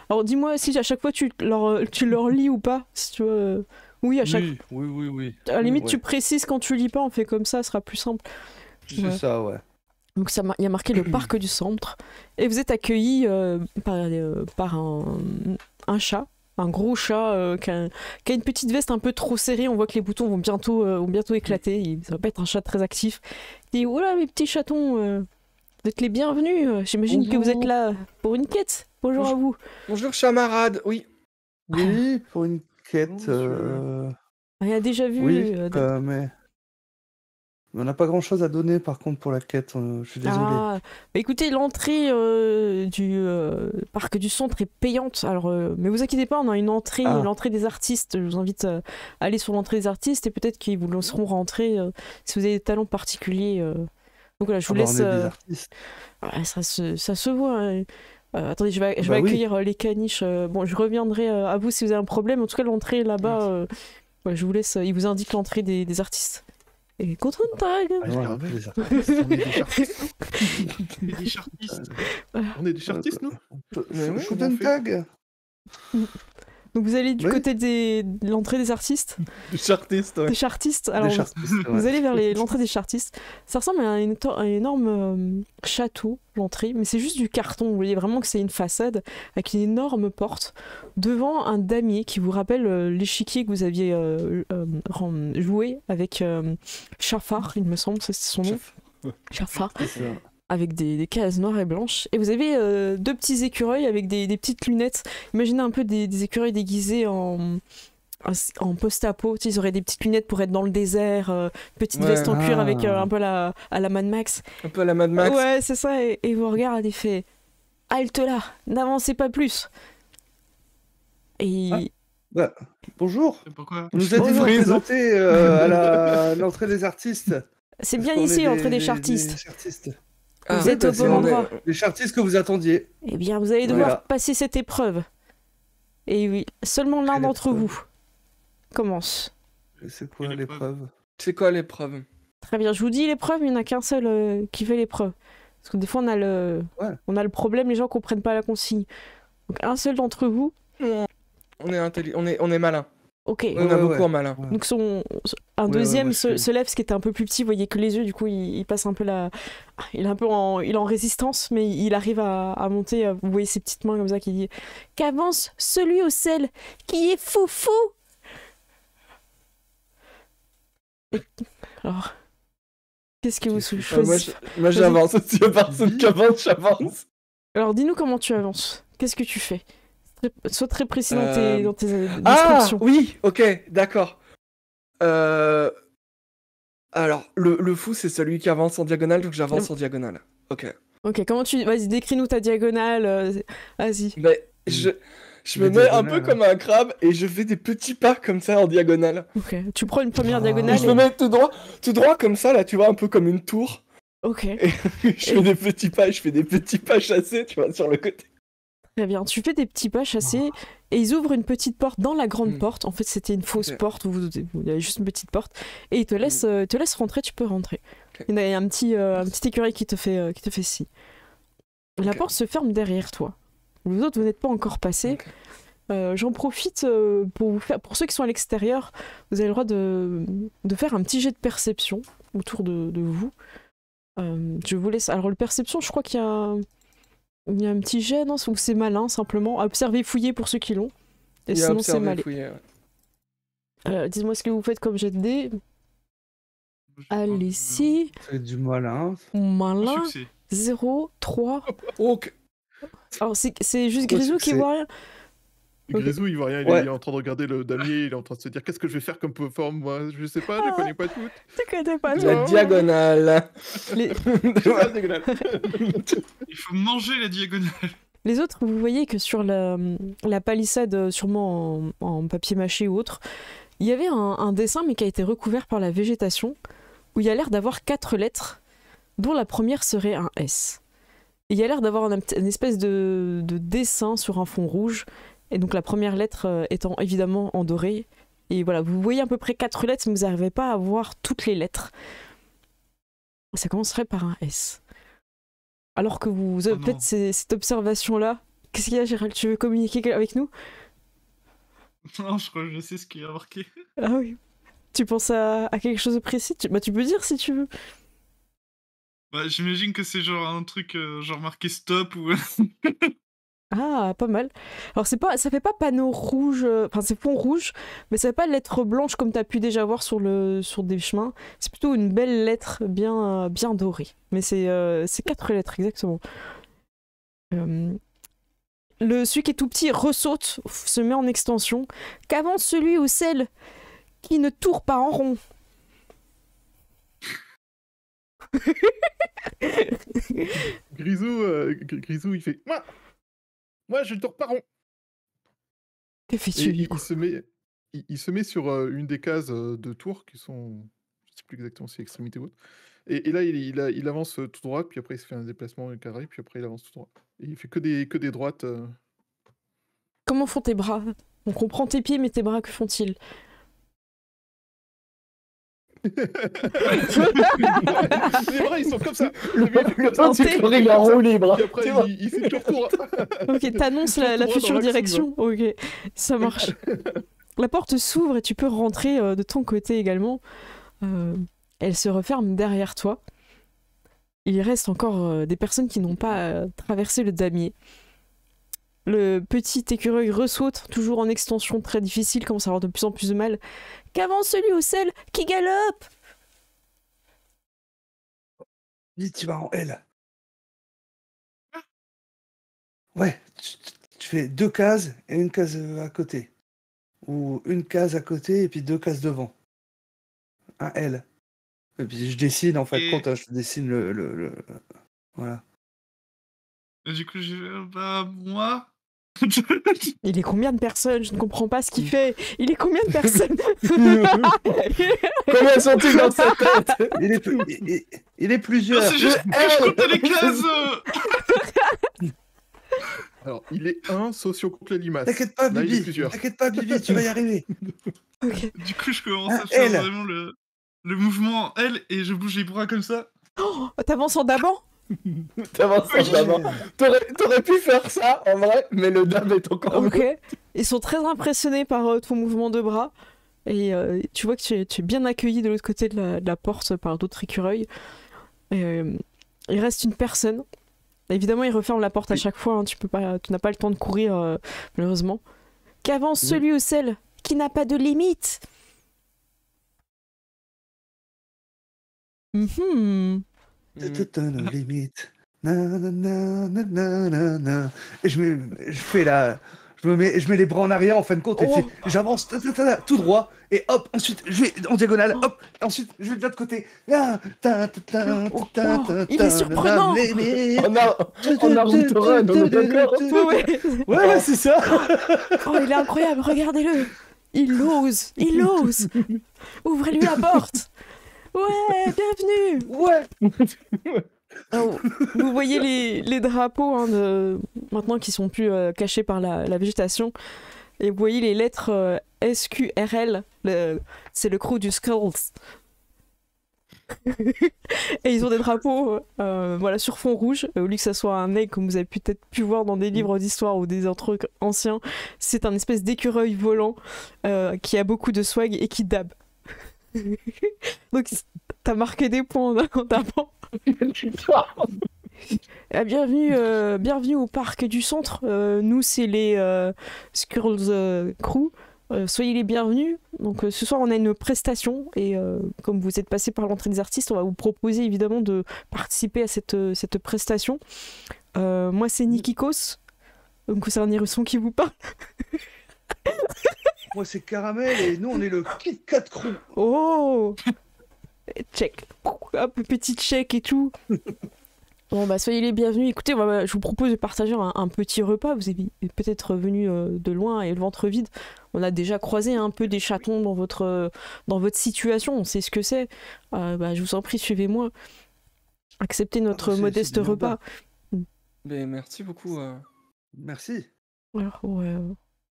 alors dis-moi si à chaque fois tu leur lis ou pas. Si tu veux, oui, à chaque Oui. À la limite, Ouais. tu précises quand tu lis pas, on fait comme ça, ce sera plus simple. C'est ça, ouais. Donc il y a marqué le parc du centre. Et vous êtes accueillis par un chat, un gros chat qui a une petite veste un peu trop serrée. On voit que les boutons vont bientôt éclater. Ça va pas être un chat très actif. Il dit, oh là, mes petits chatons, vous êtes les bienvenus. J'imagine que vous êtes là pour une quête. Bonjour à vous. Bonjour, camarade. Oui. Oui, pour une quête. Il a déjà vu. Oui, mais on n'a pas grand-chose à donner par contre pour la quête. Je suis désolé. Ah, bah écoutez, l'entrée du parc du centre est payante. Alors, mais vous inquiétez pas, on a une entrée, l'entrée des artistes. Je vous invite à aller sur l'entrée des artistes et peut-être qu'ils vous laisseront rentrer si vous avez des talents particuliers. Donc voilà, je vous laisse. On est des artistes. Ouais, ça se voit. Hein. Attendez, je vais oui. accueillir les caniches. Bon, je reviendrai à vous si vous avez un problème. En tout cas, l'entrée là-bas, ouais, je vous laisse. Il vous indique l'entrée des artistes. Et contre une tag. Regardez, les artistes. on est des chartistes. Des chartistes. On est des chartistes, nous. Shoot and tag. Donc vous allez du Oui. côté de l'entrée des artistes, Du chartiste, ouais. des chartistes. Alors Des chartistes, ouais. vous allez vers l'entrée des chartistes. Ça ressemble à un énorme château, l'entrée, mais c'est juste du carton. Vous voyez vraiment que c'est une façade avec une énorme porte devant un damier qui vous rappelle l'échiquier que vous aviez joué avec Chafar, il me semble, c'est son nom. Chafar. C'est ça. Avec des cases noires et blanches. Et vous avez deux petits écureuils avec des petites lunettes. Imaginez un peu des écureuils déguisés en post-apo. Tu sais, ils auraient des petites lunettes pour être dans le désert, petite Ouais. veste en cuir avec Ah. un peu à la Mad Max. Un peu à la Mad Max. Ouais, c'est ça. Et vous regardez et fait halte là, n'avancez pas plus. Et Ah. Bah, bonjour. Pourquoi On nous a dit de vous Bonjour. présenter à l'entrée des artistes. c'est Parce bien qu'on ici, est l'entrée des des chartistes. chartistes. Ah, Vous êtes au c'est bon on endroit. Les chartistes que vous attendiez. Eh bien, vous allez devoir Voilà. passer cette épreuve. Et oui, seulement l'un Quelle d'entre épreuve vous commence. C'est quoi Quelle l'épreuve? C'est quoi l'épreuve? Très bien, je vous dis l'épreuve, il n'y en a qu'un seul qui fait l'épreuve. Parce que des fois, on a le problème, les gens comprennent pas la consigne. Donc, un seul d'entre vous, On est on est malin. ok. On a Ouais, beaucoup ouais. en malin. Donc, un Ouais, deuxième ouais, moi, je suis- se lève, ce qui était un peu plus petit. Vous voyez que les yeux, du coup, il passe un peu la. Il est un peu il est en résistance, mais il arrive à monter. Vous voyez ses petites mains comme ça qui dit qu'avance celui au sel qui est foufou. Alors, qu'est-ce que vous Qui est choisissez? Moi j'avance. S'il y a personne qui avance, j'avance. Alors, dis-nous comment tu avances. Qu'est-ce que tu fais? Sois très précis dans tes Ah descriptions. oui, ok, d'accord. Alors, le fou, c'est celui qui avance en diagonale, donc j'avance en diagonale. Ok. Ok, comment tu... Vas-y, décris-nous ta diagonale. Vas-y. Mais je me Les mets un peu diagonales, comme un crabe et je fais des petits pas comme ça en diagonale. Ok. Tu prends une première Ah. diagonale. Et je me mets tout droit comme ça, là, tu vois, un peu comme une tour. Ok. Je fais des petits pas, je fais des petits pas chassés, tu vois, sur le côté. Très bien. Tu fais des petits pas chassés et ils ouvrent une petite porte dans la grande Mm. porte. En fait, c'était une fausse Ok. porte où il y avait juste une petite porte. Et ils te laissent rentrer, tu peux rentrer. Ok. Il y a un petit écureuil qui te fait si. La Ok. porte se ferme derrière toi. Vous autres, vous n'êtes pas encore passés. Ok. J'en profite pour ceux qui sont à l'extérieur, vous avez le droit de faire un petit jet de perception autour de vous. Je vous laisse. Alors, le perception, je crois qu'il y a un petit jet, non? Ou c'est malin, simplement. Observer, fouiller pour ceux qui l'ont. Et Il y a sinon, c'est observé, malin. fouillé, ouais. Dites-moi ce que vous faites comme jet de dés. Je Allez-y. C'est du malin. Malin. Succès. 0, 3. Ok. Alors, c'est juste Gros Grisou qui succès. voit rien. Ok. Grisou, il voit rien, Ouais. il est en train de regarder le damier, il est en train de se dire qu'est-ce que je vais faire comme forme, moi, je sais pas, je Ah. connais pas toutes. Tu connais pas La toi. diagonale. Les- Il faut manger la diagonale. Les autres, vous voyez que sur la palissade, sûrement en papier mâché ou autre, il y avait un dessin, mais qui a été recouvert par la végétation, où il y a l'air d'avoir 4 lettres, dont la première serait un S. Et il y a l'air d'avoir une espèce de dessin sur un fond rouge, et donc la première lettre étant évidemment en doré. Et voilà, vous voyez à peu près 4 lettres, mais vous n'arrivez pas à voir toutes les lettres. Ça commencerait par un S. Alors que vous avez Oh non. peut-être cette observation-là. Qu'est-ce qu'il y a, Gérald? Tu veux communiquer avec nous? Non, je crois que je sais ce qu'il y a marqué. Ah oui. Tu penses à quelque chose de précis? Tu peux dire si tu veux. Bah, j'imagine que c'est genre un truc genre marqué stop ou. Ah, pas mal. Alors ça fait pas panneau rouge, enfin c'est fond rouge, mais ça fait pas lettre blanche comme t'as pu déjà voir sur des chemins. C'est plutôt une belle lettre bien dorée. Mais c'est 4 lettres exactement. Celui qui est tout petit ressaute, se met en extension. Qu'avance celui ou celle qui ne tourne pas en rond. Grisou, il fait moi, je ne tourne pas rond. Que Et fais-tu du il coup? se met sur une des cases de tour qui sont, je sais plus exactement si extrémité ou autre. Et là, il avance tout droit, puis après il se fait un déplacement carré, puis après il avance tout droit. Et il fait que des droites. Comment font tes bras? On comprend tes pieds, mais tes bras, que font-ils? Les bras, ils sont comme ça. Le petit corps, il est en roue libre. Et après, il fait le tour. Ok, t'annonces la future direction. Ok, ça marche. La porte s'ouvre et tu peux rentrer de ton côté également. Elle se referme derrière toi. Il reste encore des personnes qui n'ont pas traversé le damier. Le petit écureuil ressaute, toujours en extension très difficile, commence à avoir de plus en plus de mal. Qu'avance celui au sel qui galope! Vite, tu vas en L. Ouais, tu fais 2 cases et une case à côté. Ou une case à côté et puis 2 cases devant. Un L. Et puis je dessine en fait, Et- compte, hein, je dessine le... Voilà. Et du coup, bah, moi. Il est combien de personnes? Je ne comprends pas ce qu'il fait. Il est combien de personnes? Combien sont-ils dans sa tête? Il est plusieurs. C'est juste que je comptais les cases. Alors, il est un socio contre la limace. T'inquiète pas, Là, il est Bibi. plusieurs. T'inquiète pas, Bibi, tu vas y arriver. Du coup, je commence Ah, à faire elle. vraiment le mouvement L et je bouge les bras comme ça. Oh, t'avances en d'abord? T'avances d'abord. T'aurais pu faire ça en vrai, mais le dab est encore Ok. Ils sont très impressionnés par ton mouvement de bras. Et tu vois que tu es bien accueilli de l'autre côté de la porte par d'autres écureuils. Il reste une personne. Évidemment, il referme la porte à chaque fois. Hein, tu n'as pas le temps de courir, malheureusement. Qu'avance celui ou celle qui n'a pas de limite. No limite. Et je fais la... Je mets les bras en arrière en fin de compte et puis j'avance tout droit et hop, ensuite je vais en diagonale, hop, et ensuite je vais de l'autre côté. Il est surprenant. On a Run, on est d'accord. Ouais, c'est ça. Oh, il est incroyable, regardez-le. Il ose. Ouvrez-lui la porte. Ouais, bienvenue. Ouais. Alors, vous voyez les drapeaux hein, maintenant qui sont plus cachés par la végétation. Et vous voyez les lettres SQRL. C'est le crew du Skulls. Et ils ont des drapeaux voilà, sur fond rouge. Au lieu que ça soit un aigle, comme vous avez peut-être pu voir dans des livres d'histoire ou des trucs anciens, c'est un espèce d'écureuil volant qui a beaucoup de swag et qui dab. Donc t'as marqué des points en tapant. Bienvenue au parc du centre. Nous c'est les Skulls Crew. Soyez les bienvenus. Donc ce soir on a une prestation et comme vous êtes passé par l'entrée des artistes, on va vous proposer évidemment de participer à cette prestation. Moi c'est Nikikos, donc c'est un hérisson qui vous parle. Moi c'est Caramel et nous on est le Kit Kat Crew. Oh, check, hop, petit check et tout. Bon bah soyez les bienvenus. Écoutez, je vous propose de partager un petit repas. Vous êtes peut-être venu de loin et le ventre vide. On a déjà croisé un peu des chatons dans votre situation. On sait ce que c'est. Je vous en prie, suivez-moi. Acceptez notre modeste repas. Mais merci beaucoup. Merci. Alors,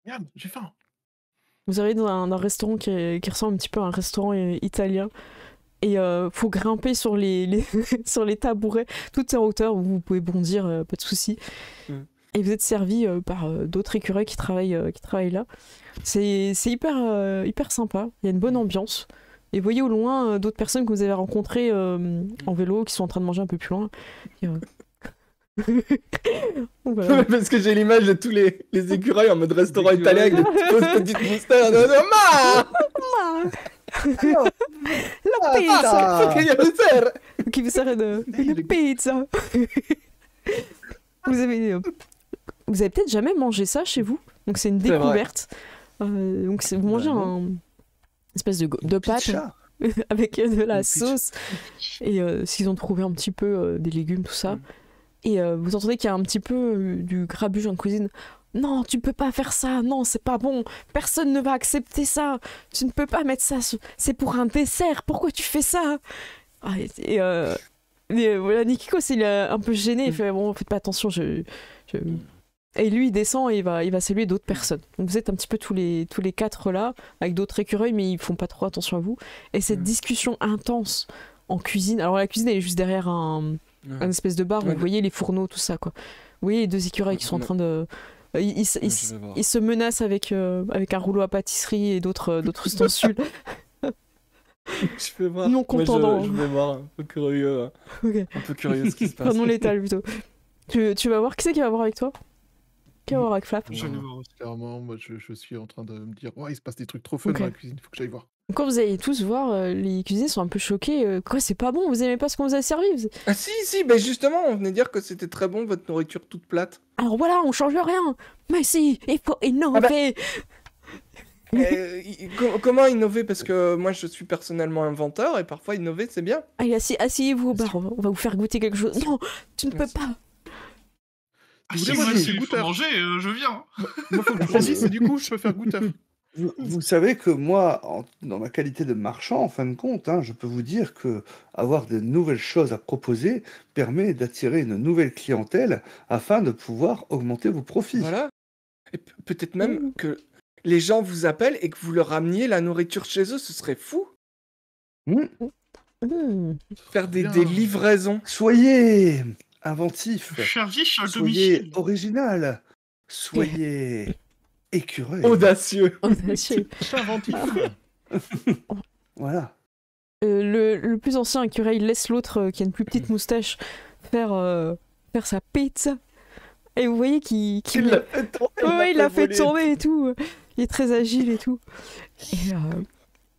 Merde, j'ai faim. vous arrivez dans un restaurant qui ressemble un petit peu à un restaurant italien. Et faut grimper sur les sur les tabourets, tout est en hauteur où vous pouvez bondir, pas de souci. Et vous êtes servi par d'autres écureuils qui travaillent là. C'est hyper sympa, il y a une bonne ambiance. Et vous voyez au loin d'autres personnes que vous avez rencontrées en vélo qui sont en train de manger un peu plus loin. Et, voilà. Parce que j'ai l'image de tous les écureuils en mode restaurant italien avec des petites moustaches. La pizza! Qui vous sert une les pizza! Vous avez peut-être jamais mangé ça chez vous? Donc c'est une C'est vrai. découverte. Donc vous mangez une espèce de pâte Pizza. avec de la Une pizza. sauce. Et s'ils ont trouvé un petit peu des légumes, tout ça. Et vous entendez qu'il y a un petit peu du grabuge en cuisine. Non, tu peux pas faire ça. Non, c'est pas bon. Personne ne va accepter ça. Tu ne peux pas mettre ça. C'est pour un dessert. Pourquoi tu fais ça? Et voilà, Nikiko, il est un peu gêné. Il fait bon, faites pas attention. Et lui, il descend et il va saluer d'autres personnes. Donc vous êtes un petit peu tous les 4 là, avec d'autres écureuils, mais ils font pas trop attention à vous. Et cette discussion intense en cuisine. Alors la cuisine, elle est juste derrière un espèce de bar où Ouais. vous voyez les fourneaux, tout ça, quoi. Vous voyez les 2 écureuils qui sont en train de... Ils je vais voir. se menacent avec un rouleau à pâtisserie et d'autres ustensiles. Je vais voir. Non Moi, contendant. je vais voir un peu curieux, Ok. ce qui se passe. Enfin, non létal plutôt. Tu vas voir qui c'est qui va voir avec toi? Qui va voir avec Flap? Je vais aller voir aussi. Clairement, moi je suis en train de me dire, il se passe des trucs trop fun Ok. dans la cuisine, il faut que j'aille voir. Quand vous allez tous voir, les cuisiniers sont un peu choqués. Quoi, c'est pas bon? Vous aimez pas ce qu'on vous a servi? Ah si, ben justement, on venait dire que c'était très bon, votre nourriture toute plate. Alors voilà, on change rien. Mais si, il faut innover. Comment innover? Parce que moi, je suis personnellement inventeur, et parfois innover, c'est bien. Allez, asseyez-vous au bar, on va vous faire goûter quelque chose. Non, tu ne peux Merci. pas. Ah, Vous si, voulez, moi, moi, je s'il suis faut goûteur. manger, je viens. Moi, faut que je choisisse, et du coup, je peux faire goûteur. Vous savez que moi, dans ma qualité de marchand, en fin de compte, hein, je peux vous dire que avoir de nouvelles choses à proposer permet d'attirer une nouvelle clientèle afin de pouvoir augmenter vos profits. Voilà. Et peut-être même que les gens vous appellent et que vous leur rameniez la nourriture chez eux, ce serait fou. Hmm. Faire des Bien. livraisons. Soyez inventif, Service à soyez domicile. original, soyez écureuil. Audacieux. Audacieux. Inventif. Voilà. Le plus ancien écureuil laisse l'autre qui a une plus petite moustache faire sa pizza. Et vous voyez qu'il l'a fait tourner. ouais, il l'a fait tourner et tout. Il est très agile et tout. Et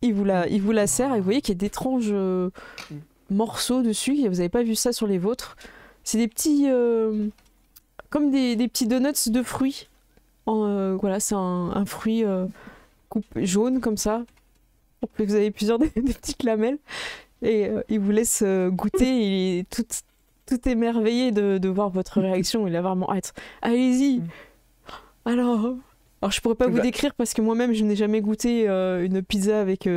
il vous la sert et vous voyez qu'il y a d'étranges morceaux dessus. Vous n'avez pas vu ça sur les vôtres. C'est des petits... comme des petits donuts de fruits. Voilà, c'est un fruit jaune comme ça. Vous avez plusieurs des petites lamelles. Et il vous laisse goûter. Il est tout émerveillé de voir votre réaction. Il a vraiment hâte. Allez-y. Alors je pourrais pas vous décrire parce que moi-même je n'ai jamais goûté une pizza avec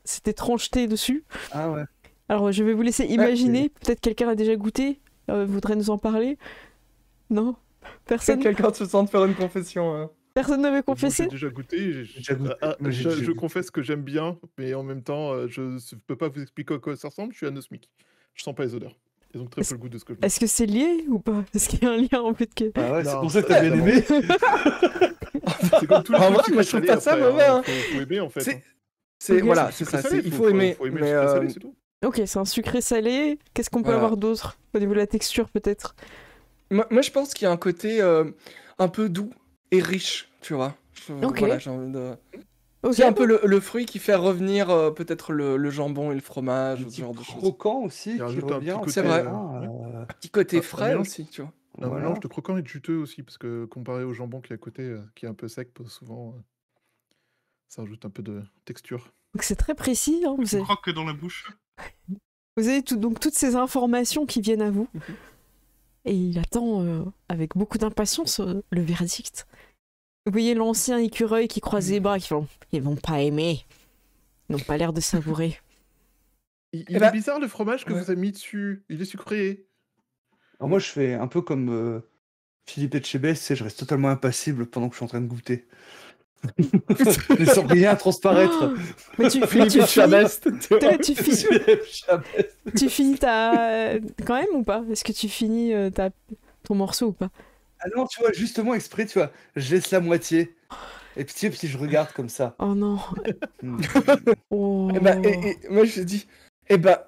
cette étrangeté dessus. Ah ouais. Alors je vais vous laisser imaginer. Peut-être quelqu'un a déjà goûté, voudrait nous en parler. Non? Personne. Quelqu'un se sent de faire une confession. hein. Personne ne veut Moi, confesser. j'ai déjà goûté. déjà goûté. Moi, j'ai Je déjà goûté. confesse que j'aime bien, mais en même temps, je ne peux pas vous expliquer à quoi ça ressemble. Je suis anosmique. Je sens pas les odeurs. Et donc très peu le goût de ce que je mange. Est-ce que c'est lié ou pas? Est-ce qu'il y a un lien en fait que... Ah ouais, c'est Non, pour ça que t'as bien non. aimé. C'est comme tous les En trucs vrai, moi, je trouve sucrés pas ça salés, mauvais, après, hein. Faut aimer en fait. C'est- hein. C'est Ok. voilà, C'est c'est sucré ça. salé, Il faut aimer. le Mais sucré salé, c'est tout. Ok, c'est un sucré salé. Qu'est-ce qu'on peut Voilà. avoir d'autre au niveau de la texture peut-être? moi, je pense qu'il y a un côté un peu doux et riche, tu vois. Ok. Voilà, j'ai envie de... Ok. C'est un peu le fruit qui fait revenir peut-être le jambon et le fromage, Un ou ce petit genre de choses. croquant aussi Il qui rajoute un revient. petit côté, C'est vrai. hein, Un petit côté un frais mélange. aussi, tu vois. Un voilà. mélange de croquant et de juteux aussi, parce que comparé au jambon qui est à côté, qui est un peu sec, souvent, ça rajoute un peu de texture. Donc c'est très précis. Hein. Je croque que dans la bouche. Vous avez donc toutes ces informations qui viennent à vous. Et il attend avec beaucoup d'impatience le verdict. Vous voyez l'ancien écureuil qui croise les bras, qui font « Ils vont pas aimer. Ils n'ont pas l'air de savourer. Il Eh est ben- bizarre le fromage que Ouais. vous avez mis dessus. Il est sucré. Alors moi, je fais un peu comme Philippe Etchebest, je reste totalement impassible pendant que je suis en train de goûter. Laissant rien transparaître. Mais tu Philippe finis, Chabest, tu vois. tu finis ta... Quand même ou pas? Est-ce que tu finis ton morceau ou pas? Ah non, tu vois, justement exprès, tu vois, je laisse la moitié. Et puis je regarde comme ça. Oh non. Hmm. Oh. Eh ben, et moi, je dis, eh ben,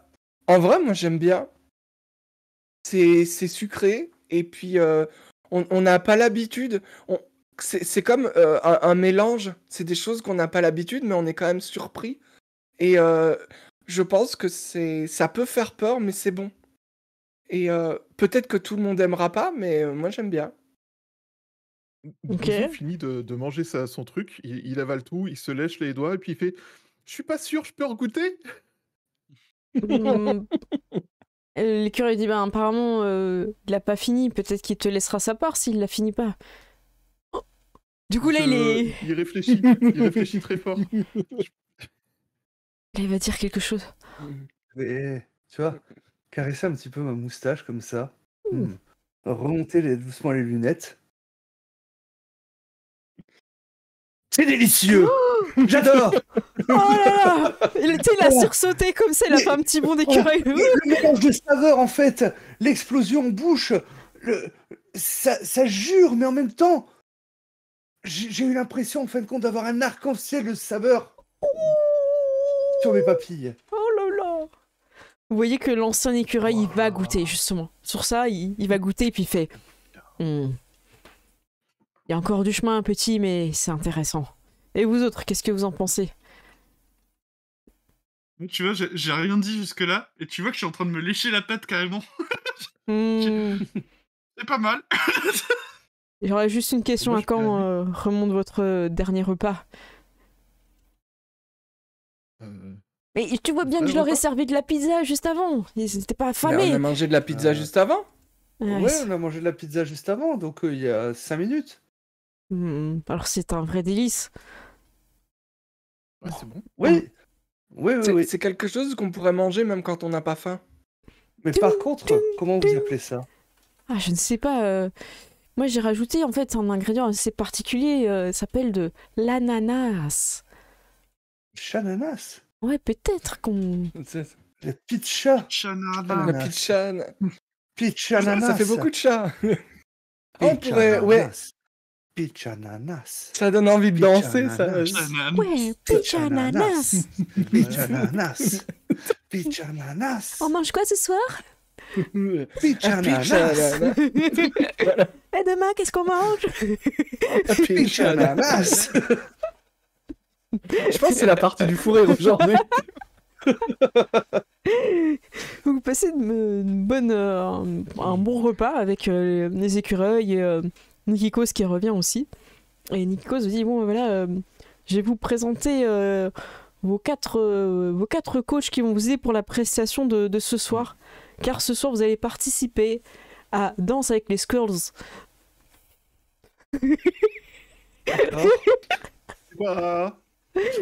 en vrai, moi, j'aime bien. C'est sucré, et puis on n'a pas l'habitude. C'est comme un mélange. C'est des choses qu'on n'a pas l'habitude, mais on est quand même surpris. Et je pense que ça peut faire peur, mais c'est bon. Et peut-être que tout le monde aimera pas, mais moi, j'aime bien. Ok. Bouzou finit de manger son truc, il avale tout, il se lèche les doigts et puis il fait « Je suis pas sûr, je peux en goûter ?» Hmm. L'écureuil dit ben apparemment il a pas fini, peut-être qu'il te laissera sa part s'il l'a fini pas. Oh. Du coup là Il réfléchit très fort. il va dire quelque chose. Et, tu vois, caresser un petit peu ma moustache comme ça. Remonter doucement les lunettes. C'est délicieux. J'adore. Oh là là, il a sursauté comme ça, il a fait un petit bond d'écureuil. Le mélange de saveurs, en fait, l'explosion en bouche, ça jure, mais en même temps, j'ai eu l'impression, en fin de compte, d'avoir un arc-en-ciel de saveurs sur mes papilles. Oh là là. Vous voyez que l'ancien écureuil, il va goûter, justement. Sur ça, il va goûter, et puis il fait... Il y a encore du chemin, petit, mais c'est intéressant. Et vous autres, qu'est-ce que vous en pensez? Tu vois, j'ai rien dit jusque-là, et tu vois que je suis en train de me lécher la patte carrément. C'est pas mal. J'aurais juste une question, Moi, à quand remonte votre dernier repas? Mais tu vois bien que je leur ai servi de la pizza juste avant. Ils n'étaient pas Mais affamés. on a mangé de la pizza juste avant. Ouais, on a mangé de la pizza juste avant, donc il y a 5 minutes. Alors c'est un vrai délice. Ouais, c'est bon. Oui. Oui. C'est quelque chose qu'on pourrait manger même quand on n'a pas faim. Mais par contre, comment vous appelez ça? Ah, je ne sais pas. Moi, j'ai rajouté en fait un ingrédient assez particulier. Ça s'appelle de l'ananas. Chananas. Ouais, peut-être qu'on... La pizza. Chanana. La pizza. Pizza Ça fait beaucoup de chats. On pourrait, ouais, Pizza ananas. ça donne envie de danser, ça. Chanana. Ouais, pizza ananas. Pizza ananas. Pizza ananas. On mange quoi ce soir? Pizza ananas. Et demain, qu'est-ce qu'on mange? Pizza ananas. Je pense que c'est la partie du fou rire aujourd'hui. Vous passez un bon repas avec les écureuils et Nikikos qui revient aussi. Et Nikikos vous dit, bon voilà, je vais vous présenter vos quatre coachs qui vont vous aider pour la prestation de ce soir. Car ce soir, vous allez participer à Danse avec les Skulls. Quoi?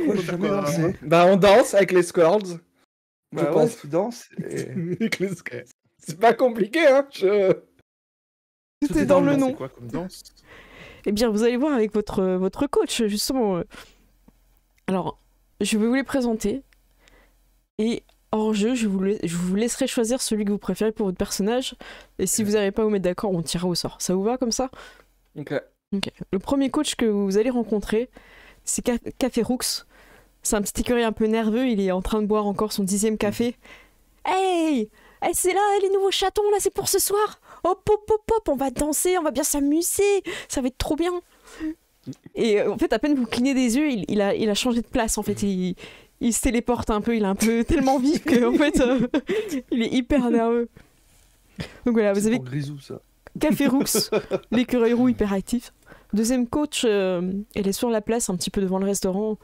Moi, j'ai jamais dansé. Bah, on danse avec les Squirrels. Je Bah ouais, pense. tu danses. Et... Avec les Squirrels. C'est pas compliqué, hein. Tout est dans le nom. C'est quoi comme danse? Eh bien, vous allez voir avec votre coach, justement. Alors, je vais vous les présenter. Et hors jeu, je vous laisserai choisir celui que vous préférez pour votre personnage. Et si vous n'arrivez pas à vous mettre d'accord, on tirera au sort. Ça vous va comme ça? Ok. Le premier coach que vous allez rencontrer, c'est Café Roux. C'est un petit écureuil un peu nerveux. Il est en train de boire encore son 10e café. Hey, c'est là, les nouveaux chatons, là, c'est pour ce soir. Hop, hop, hop, hop, on va danser, on va bien s'amuser. Ça va être trop bien. Et en fait, à peine vous clignez des yeux, il a changé de place. En fait, il se téléporte un peu. Il est un peu tellement vif qu'en fait, il est hyper nerveux. Donc voilà, vous avez Grisou, ça. Café Roux, l'écureuil roux hyperactif. Deuxième coach, elle est sur la place, un petit peu devant le restaurant,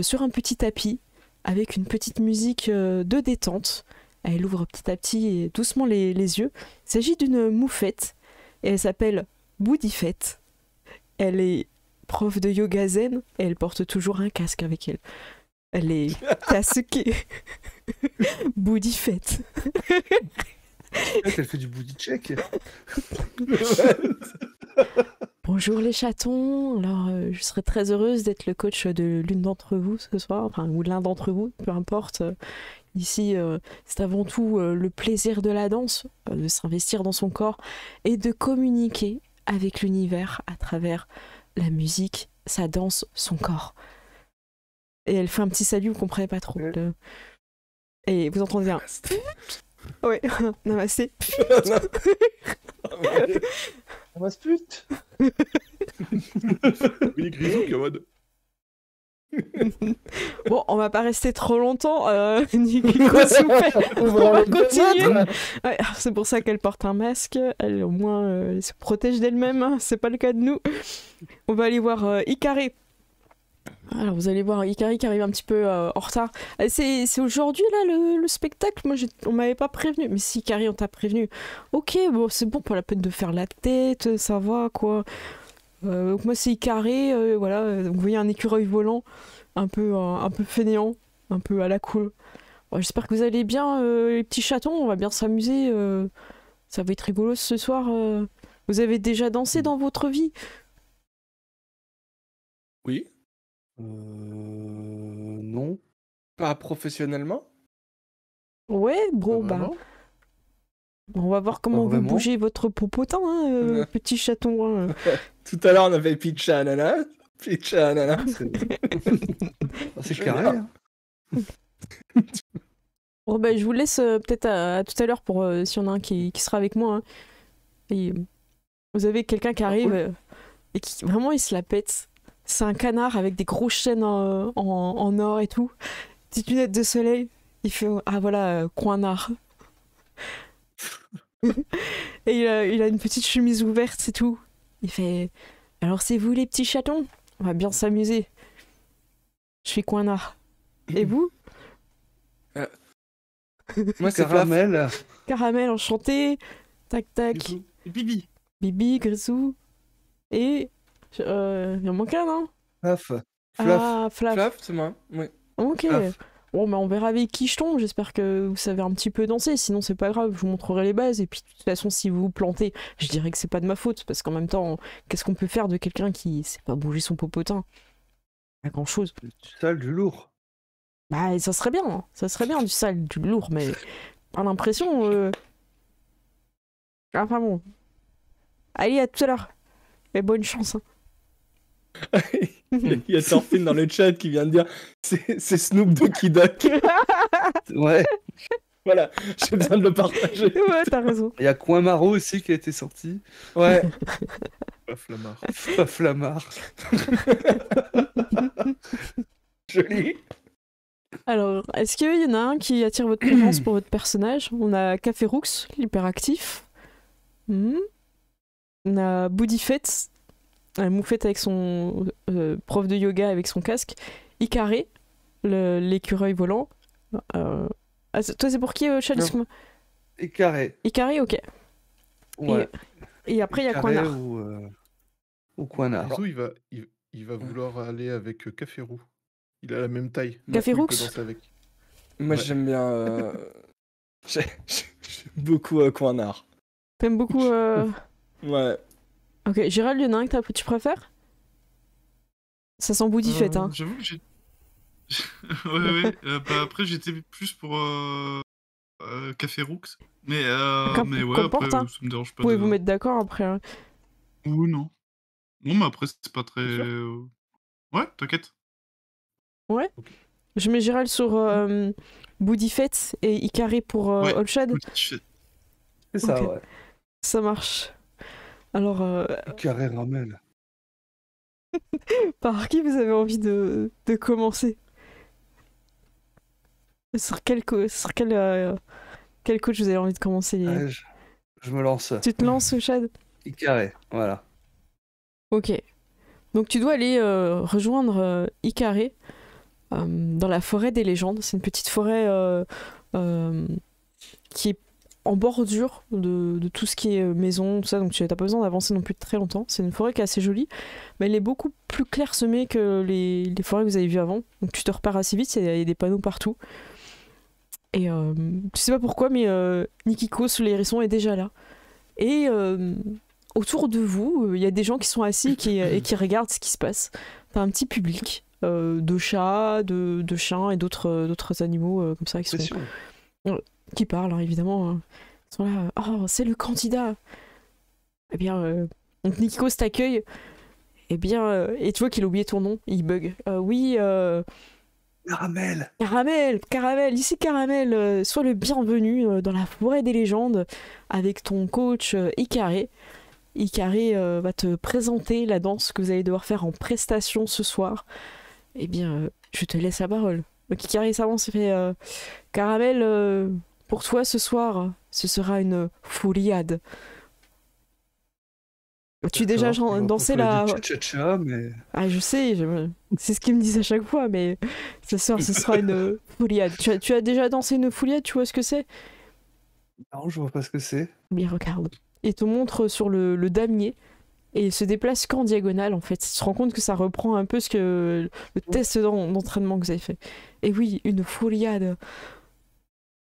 sur un petit tapis, avec une petite musique de détente. Elle ouvre petit à petit et doucement les yeux. Il s'agit d'une moufette, et elle s'appelle Boudifette. Elle est prof de yoga zen, et elle porte toujours un casque avec elle. Elle est casquée. Boudifette. Elle fait du booty check. Bonjour les chatons, alors je serais très heureuse d'être le coach de l'une d'entre vous ce soir, enfin ou l'un d'entre vous, peu importe. Ici, c'est avant tout le plaisir de la danse, de s'investir dans son corps et de communiquer avec l'univers à travers la musique, sa danse, son corps. Et elle fait un petit salut, vous comprenez pas trop. Et vous entendez un... Ouais, namasté. Namaste. Oui, Grisou qui est en mode. Bon, on va pas rester trop longtemps. Nico, s'il vous plaît. On va continuer. Ouais, c'est pour ça qu'elle porte un masque. Elle, au moins, elle se protège d'elle-même. Hein. C'est pas le cas de nous. On va aller voir Icaré. Alors, vous allez voir Icaré qui arrive un petit peu en retard. C'est aujourd'hui, là, le spectacle. Moi, on m'avait pas prévenu. Mais si, Icaré, on t'a prévenu. Ok, bon, c'est bon, pas la peine de faire la tête. Ça va, quoi. Donc moi c'est Icaré, voilà, vous voyez un écureuil volant, un peu fainéant, un peu à la cool. Bon, j'espère que vous allez bien les petits chatons, on va bien s'amuser, ça va être rigolo ce soir. Vous avez déjà dansé dans votre vie? Oui. Non. Pas professionnellement? Ouais, bro, Pas bah, vraiment. on va voir comment vous vraiment. bougez votre popotin, hein, Non. petit chaton. hein. Tout à l'heure, on avait pitch à ananas. Pitch à ananas. C'est Je carré. viens. Hein. Bon, bah, je vous laisse peut-être à tout à l'heure pour s'il y en a un qui sera avec moi. hein. Et, vous avez quelqu'un qui arrive et qui vraiment il se la pète. C'est un canard avec des grosses chaînes en or et tout. Petites lunettes de soleil. Il fait ah voilà, coinard. Et il a une petite chemise ouverte, c'est tout. Il fait alors c'est vous les petits chatons? On va bien s'amuser. Je suis coinard. Et vous? Moi, c'est Flaf. Caramel. Caramel enchanté. Tac tac. Grisou. Et Bibi. Bibi, Grisou. Et il en manque un, non? Flaf. Flaf. Ah, Flaf. Flaf, c'est moi. Oui. Ok. Flaf. Bon, bah, on verra avec qui je tombe. J'espère que vous savez un petit peu danser. Sinon, c'est pas grave. Je vous montrerai les bases. Et puis, de toute façon, si vous vous plantez, je dirais que c'est pas de ma faute. Parce qu'en même temps, qu'est-ce qu'on peut faire de quelqu'un qui sait pas bouger son popotin? Pas grand chose. Du sale, du lourd. Bah, ça serait bien. hein. Ça serait bien du sale, du lourd. Mais par l'impression. Enfin bon. Allez, à tout à l'heure. Et bonne chance. hein. Il y a Thorfinn dans le chat qui vient de dire c'est Snoop de Kidok. Ouais. Voilà, j'ai besoin de le partager. Ouais, t'as raison. Il y a Coin Maro aussi qui a été sorti. Ouais. Pas Flamard. Flamard. Joli. Alors, est-ce qu'il y en a un qui attire votre préférence pour votre personnage? On a Café Roux, l'hyperactif. On a Boudifette, la moufette avec son prof de yoga avec son casque. Icaré, l'écureuil volant. Toi, c'est pour qui, Chad? Non. Excuse-moi. Et carré. Icaré, ok. Ouais. Et après, il y a Carré Coinard. ou Coinard. Grisou, il va vouloir aller avec Café Roux. Il a la même taille. Café Du coup, Roux il peut danser avec. Moi, Ouais. j'aime bien. J'aime beaucoup Coinard. T'aimes beaucoup. Ouais. Ok, Gérald, il y en a un que tu préfères? Ça sent Boudifette, hein. J'avoue que j'ai. ouais. Bah, après, j'étais plus pour Café Roux. Mais ouais, Qu'importe, après, hein. ça me dérange Vous pas pouvez de. vous mettre d'accord après. hein. Ou non. Non, mais après, c'est pas très. Sûr Ouais, t'inquiète. Ouais. Je mets Gérald sur Boudifette et Icaré pour Ouais. Olshad. C'est ça, Ok. ouais. Ça marche. Alors, Carré Ramel. par qui vous avez envie de commencer? Sur quel coach vous avez envie de commencer? Ouais, je me lance. Tu te lances, Olshad? Carré, voilà. Ok. Donc tu dois aller rejoindre Icaré dans la forêt des légendes. C'est une petite forêt qui est en bordure de tout ce qui est maison, tout ça, donc tu n'as pas besoin d'avancer non plus de très longtemps. C'est une forêt qui est assez jolie, mais elle est beaucoup plus clairsemée que les forêts que vous avez vues avant. Donc tu te repères assez vite, il y a des panneaux partout. Et tu sais pas pourquoi, mais Nikiko sous les hérissons est déjà là. Et autour de vous, il y a des gens qui sont assis et qui regardent ce qui se passe. T'as un petit public de chats, de chiens et d'autres animaux comme ça qui sont... Pression. qui parlent, hein, évidemment. Ils sont là, oh, c'est le candidat. Eh bien, donc Nikos t'accueille. Eh bien, et tu vois qu'il a oublié ton nom, il bug. Oui, Caramel. Caramel, ici Caramel, sois le bienvenu dans la forêt des légendes avec ton coach Icaré. Icaré va te présenter la danse que vous allez devoir faire en prestation ce soir. Eh bien, je te laisse la parole. Donc Icaré s'avance et fait Caramel, pour toi ce soir, ce sera une fouliade. Tu as déjà dansé la... Cha-cha-cha, mais... Ah, je sais, c'est ce qu'ils me disent à chaque fois, mais ce soir, ce sera une fouliade. Tu as déjà dansé une fouliade, tu vois ce que c'est? Non, je vois pas ce que c'est. Bien, regarde. Il te montre sur le damier, et il se déplace qu'en diagonale, en fait. Tu te rends compte que ça reprend un peu le test d'entraînement que vous avez fait. Et oui, une fouliade.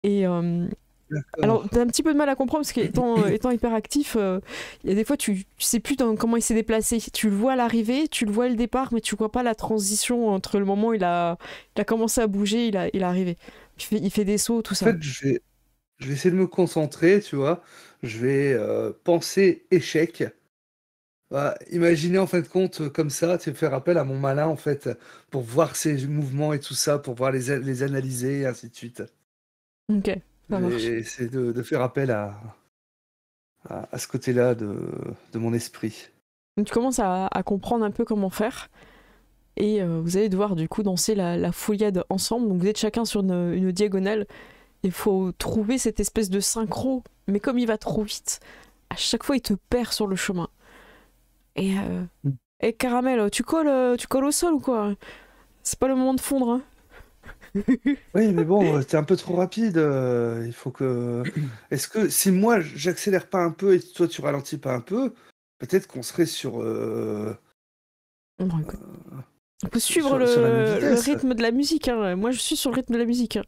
Et Le Alors, t'as un petit peu de mal à comprendre parce qu'étant hyperactif, il y a des fois, tu sais plus comment il s'est déplacé. Tu le vois à l'arrivée, tu le vois à le départ, mais tu vois pas la transition entre le moment où il a commencé à bouger, il est arrivé. Il fait des sauts, tout En ça. fait, je vais essayer de me concentrer, tu vois. Je vais penser échec. Imaginer en fin de compte comme ça, tu faire appel à mon malin en fait pour voir ses mouvements et tout ça, pour pouvoir les analyser et ainsi de suite. Ok, ça Je marche. vais essayer de faire appel à ce côté-là de mon esprit. Donc, tu commences à comprendre un peu comment faire. Et vous allez devoir du coup danser la fouillade ensemble. Donc vous êtes chacun sur une diagonale. Il faut trouver cette espèce de synchro. Mais comme il va trop vite, à chaque fois il te perd sur le chemin. Et Caramel, tu colles au sol ou quoi? C'est pas le moment de fondre, hein. Oui, mais bon, t'es un peu trop rapide. Il faut que. Est-ce que si moi j'accélère pas un peu et toi tu ralentis pas un peu, peut-être qu'on serait sur. Bon, écoute, on peut suivre sur la même le vitesse. rythme de la musique, hein. Moi je suis sur le rythme de la musique, hein.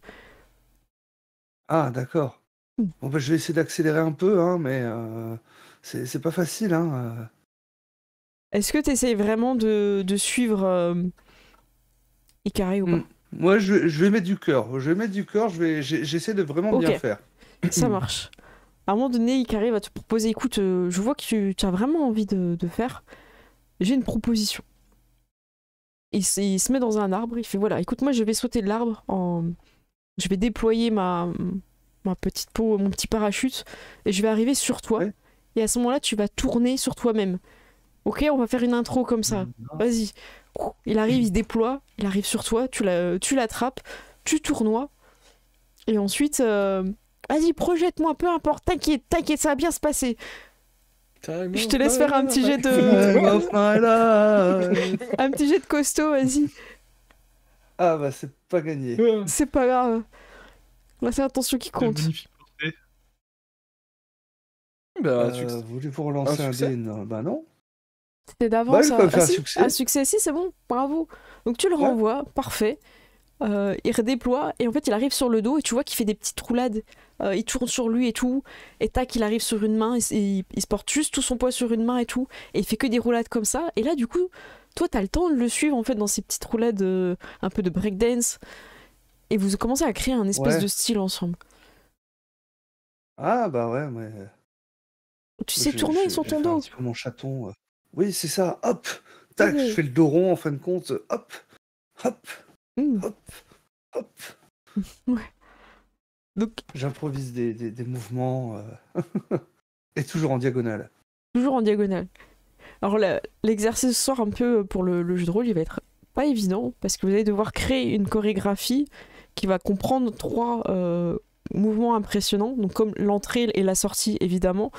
Ah, d'accord. Bon, bah, je vais essayer d'accélérer un peu, hein, mais c'est pas facile, hein. Est-ce que tu essayes vraiment de suivre Ikari ou pas? Moi, je vais mettre du cœur. Je vais mettre du cœur. J'essaie de vraiment Ok. bien faire. Ça marche. À un moment donné, Ikari va te proposer, écoute, je vois que tu as vraiment envie de faire. J'ai une proposition. Il se met dans un arbre, il fait voilà, écoute, moi je vais sauter de l'arbre, je vais déployer ma petite peau, mon petit parachute, et je vais arriver sur toi. Ouais. Et à ce moment-là, tu vas tourner sur toi-même. Ok, on va faire une intro comme ça. Vas-y. Il arrive, il se déploie, il arrive sur toi, tu l'attrapes, tu tournoies, et ensuite, vas-y, projette-moi, peu importe, t'inquiète, ça va bien se passer. Je te laisse faire un petit jet Time of my life. un petit jet de costaud, vas-y. Ah bah c'est pas gagné. C'est pas grave. Là, c'est l'intention qui compte. Magnifique portée. Bah, un succès. Voulez-vous relancer un succès dé? Non, bah non. C'était d'avance. Bah, il peut faire un si, succès. un succès, si, c'est bon, bravo. Donc tu le Ouais. renvoies, parfait. Il redéploie et en fait il arrive sur le dos et tu vois qu'il fait des petites roulades. Il tourne sur lui et tout. Et tac, il arrive sur une main et il se porte juste tout son poids sur une main et tout. Et il fait que des roulades comme ça. Et là, du coup, toi, t'as le temps de le suivre en fait dans ces petites roulades un peu de breakdance. Et vous commencez à créer un espèce Ouais. de style ensemble. Ah bah ouais, mais. Tu sais tourner sur je ton vais faire un dos. petit peu mon chaton. Oui, c'est ça. Hop, tac, Ok. je fais le dos rond en fin de compte. Hop, hop, Mm. hop, hop. Donc, J'improvise des mouvements et toujours en diagonale. toujours en diagonale. Alors l'exercice ce soir un peu pour le jeu de rôle, il va être pas évident parce que vous allez devoir créer une chorégraphie qui va comprendre 3 mouvements impressionnants, donc comme l'entrée et la sortie évidemment,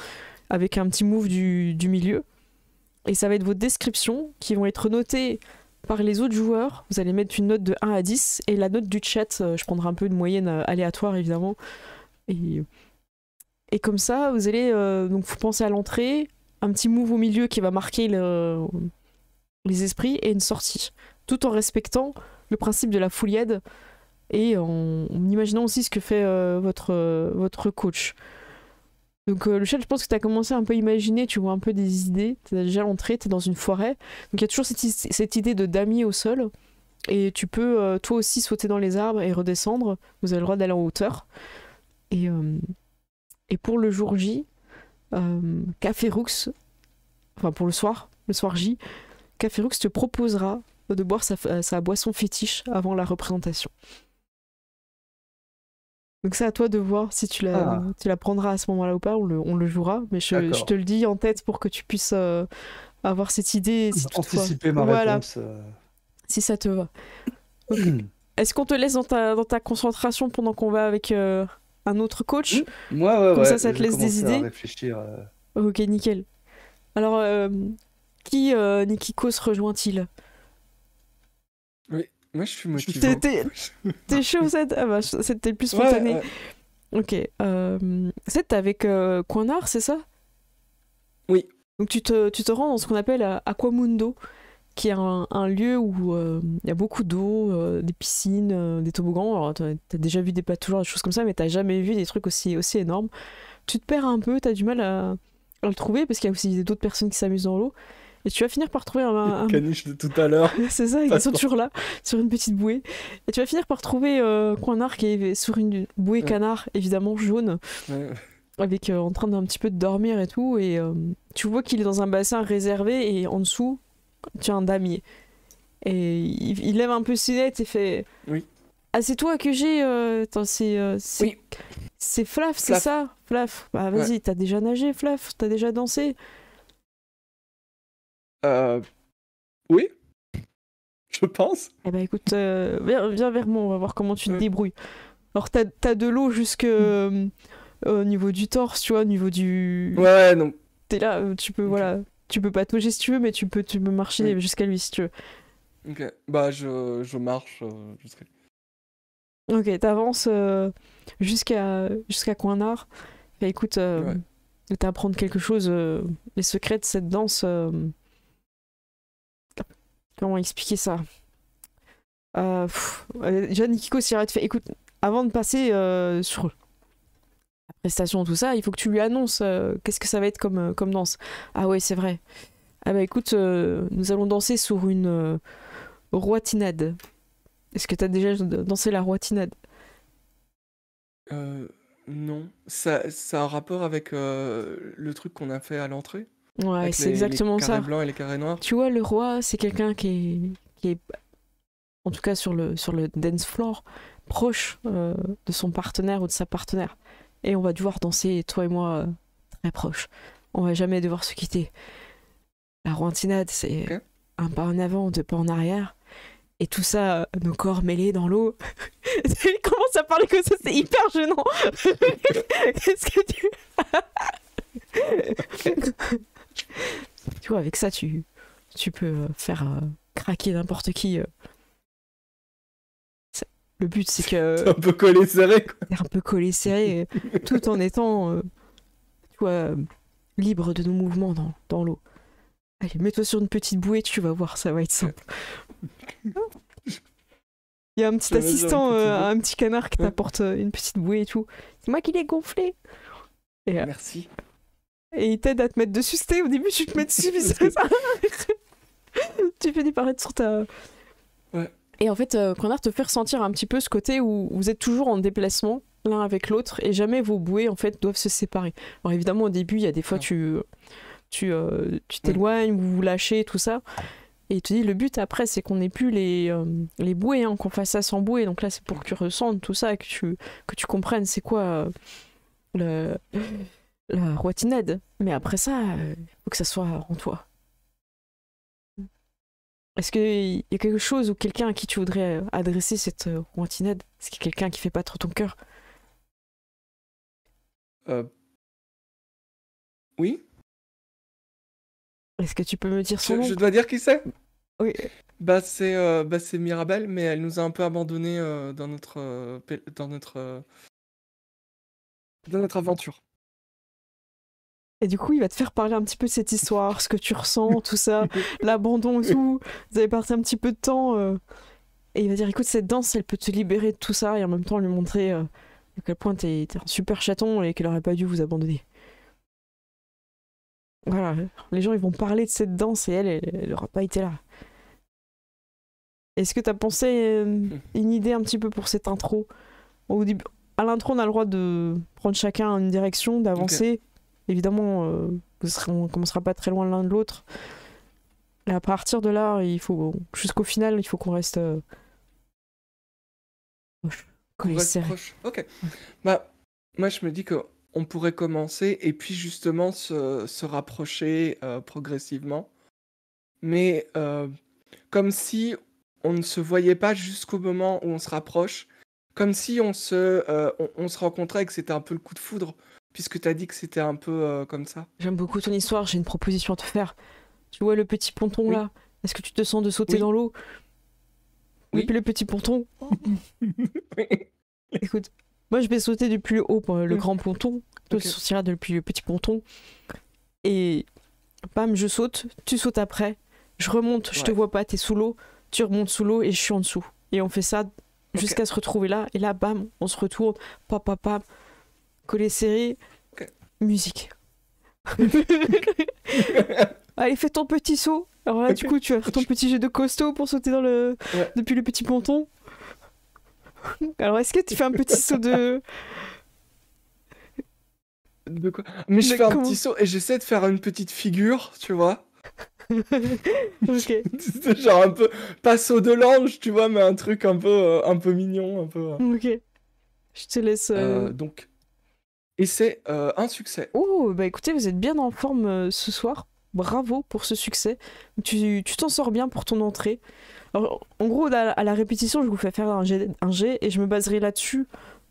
avec un petit move du milieu. Et ça va être vos descriptions qui vont être notées par les autres joueurs. Vous allez mettre une note de 1 à 10 et la note du chat, je prendrai un peu une moyenne aléatoire évidemment. Et comme ça, vous allez donc vous pensez à l'entrée, un petit move au milieu qui va marquer les esprits et une sortie, tout en respectant le principe de la fouillade et en imaginant aussi ce que fait votre coach. Donc le chat, je pense que tu as commencé un peu à imaginer, tu vois un peu des idées, tu as déjà l'entrée, tu es dans une forêt, donc il y a toujours cette idée de damier au sol, et tu peux toi aussi sauter dans les arbres et redescendre, vous avez le droit d'aller en hauteur. Et pour le jour J, Café Roux, enfin pour le soir J, Café Roux te proposera de boire sa boisson fétiche avant la représentation. Donc c'est à toi de voir si tu la prendras à ce moment-là ou pas, on le jouera, mais je te le dis en tête pour que tu puisses avoir cette idée. Si Anticiper ma réponse. Si ça te va. Donc, est-ce qu'on te laisse dans ta concentration pendant qu'on va avec un autre coach? Ouais, comme ça te laisse des idées. À réfléchir. Ok, nickel. Alors, qui Nikikos rejoint-il? Oui, moi je suis motivé. T'es chaud, Seth? Ah bah, c'était plus spontané. Ouais. Ok. Seth, t'es avec Coinard, c'est ça? Oui. Donc tu te rends dans ce qu'on appelle Aquamundo, qui est un lieu où il y a beaucoup d'eau, des piscines, des toboggans. Alors, t'as déjà vu des pataugeants, des choses comme ça, mais t'as jamais vu des trucs aussi énormes. Tu te perds un peu, t'as du mal à le trouver parce qu'il y a aussi d'autres personnes qui s'amusent dans l'eau. Et tu vas finir par trouver un... Caniche de tout à l'heure. C'est ça, ils sont toujours là, sur une petite bouée. Et tu vas finir par trouver Coinard qui est sur une bouée canard, évidemment jaune, avec en train d'un petit peu de dormir et tout. Et tu vois qu'il est dans un bassin réservé et en dessous, tu as un damier. Et il lève un peu ses lunettes et fait... Oui. Ah, c'est toi que j'ai... Oui. C'est Flaf, c'est ça Flaf. Bah vas-y, t'as déjà nagé, Flaf? T'as déjà dansé? Oui. Je pense. Eh ben écoute, viens vers moi, on va voir comment tu te débrouilles. Alors t'as de l'eau jusque au niveau du torse, tu vois, au niveau du... Ouais, non. T'es là, tu peux, voilà, tu peux patauger si tu veux, mais tu peux marcher jusqu'à lui si tu veux. Ok, bah je marche, je serai... Ok, t'avances jusqu'à Coinard. Bah, écoute, je vais t'apprendre quelque chose, les secrets de cette danse... Comment expliquer ça? Déjà, Nikiko s'y arrête, fait écoute, avant de passer sur la prestation, tout ça, il faut que tu lui annonces qu'est-ce que ça va être comme danse. Ah ouais, c'est vrai. Ah bah écoute, nous allons danser sur une roitinade. Est-ce que t'as déjà dansé la roitinade? Non. Ça a un rapport avec le truc qu'on a fait à l'entrée? Ouais, c'est exactement ça. Les carrés blancs et les carrés noirs. Tu vois, le roi, c'est quelqu'un qui est, en tout cas sur le dance floor, proche de son partenaire ou de sa partenaire. Et on va devoir danser, toi et moi, très proches. On va jamais devoir se quitter. La rointinade, c'est un pas en avant, deux pas en arrière. Et tout ça, nos corps mêlés dans l'eau. Il commence à parler comme ça, c'est hyper gênant. Qu'est-ce que tu... Tu vois, avec ça, tu peux faire craquer n'importe qui. Le but, c'est que... T'es un peu collé serré, quoi. T'es un peu collé serré, tout en étant, tu vois, libre de nos mouvements dans l'eau. Allez, mets-toi sur une petite bouée, tu vas voir, ça va être simple. Il y a un petit assistant, un petit canard qui t'apporte une petite bouée et tout. C'est moi qui l'ai gonflé. Et, merci. Et il t'aide à te mettre dessus. C'était au début, tu te mets dessus, puis ça. Tu finis par être sur ta... Ouais. Et en fait, Coinard te fait ressentir un petit peu ce côté où vous êtes toujours en déplacement l'un avec l'autre et jamais vos bouées en fait doivent se séparer. Alors évidemment, au début, il y a des fois tu t'éloignes, vous vous lâchez, tout ça. Et il te dit, le but après, c'est qu'on n'ait plus les bouées, hein, qu'on fasse ça sans bouée. Donc là, c'est pour que tu ressentes tout ça, que tu comprennes c'est quoi la roitinade. Mais après ça, il faut que ça soit en toi. Est-ce qu'il y a quelque chose ou quelqu'un à qui tu voudrais adresser cette roitinade? Est-ce qu'il y a quelqu'un qui fait battre ton cœur? Oui. Est-ce que tu peux me dire son nom? Je dois dire qui c'est? Oui. Bah c'est Mirabelle, mais elle nous a un peu abandonnés dans notre aventure. Et du coup, il va te faire parler un petit peu de cette histoire, ce que tu ressens, tout ça, l'abandon et tout. Vous avez passé un petit peu de temps. Et il va dire, écoute, cette danse, elle peut te libérer de tout ça et en même temps lui montrer à quel point t'es un super chaton et qu'elle aurait pas dû vous abandonner. Voilà, les gens, ils vont parler de cette danse et elle aura pas été là. Est-ce que t'as pensé une idée un petit peu pour cette intro? Au début, à l'intro, on a le droit de prendre chacun une direction, d'avancer. Okay. Évidemment, on commencera pas très loin l'un de l'autre. Et à partir de là, jusqu'au final, il faut qu'on reste proche. Ok. Bah, moi, je me dis qu'on pourrait commencer et puis justement se rapprocher progressivement. Mais comme si on ne se voyait pas jusqu'au moment où on se rapproche. Comme si on se rencontrait et que c'était un peu le coup de foudre. Puisque tu as dit que c'était un peu comme ça. J'aime beaucoup ton histoire, j'ai une proposition à te faire. Tu vois le petit ponton là? Est-ce que tu te sens de sauter dans l'eau? Oui. Depuis le petit ponton. Écoute, moi je vais sauter depuis le haut pour le grand ponton. Toi tu sortiras depuis le petit ponton. Et bam, je saute, tu sautes après. je remonte, je te Ouais. vois pas, t'es sous l'eau, tu remontes sous l'eau et je suis en dessous. Et on fait ça jusqu'à se retrouver là, et là, bam, on se retourne, pam, pam, pam, collé serré, Ok. musique. Allez, fais ton petit saut. Alors là, du Ok. coup, tu vas faire ton petit jet de costaud pour sauter Ouais. depuis le petit ponton. Alors, est-ce que tu fais un petit saut de... De quoi? Mais je Mais fais un comment? petit saut et j'essaie de faire une petite figure, tu vois. Ok. C'est genre un peu, pas saut de l'ange, tu vois, mais un truc un peu mignon, un peu. Ok. Je te laisse... Donc, et c'est un succès. Oh, bah écoutez, vous êtes bien en forme ce soir. Bravo pour ce succès. Tu t'en sors bien pour ton entrée. Alors, en gros, à la répétition, je vous fais faire un jet et je me baserai là-dessus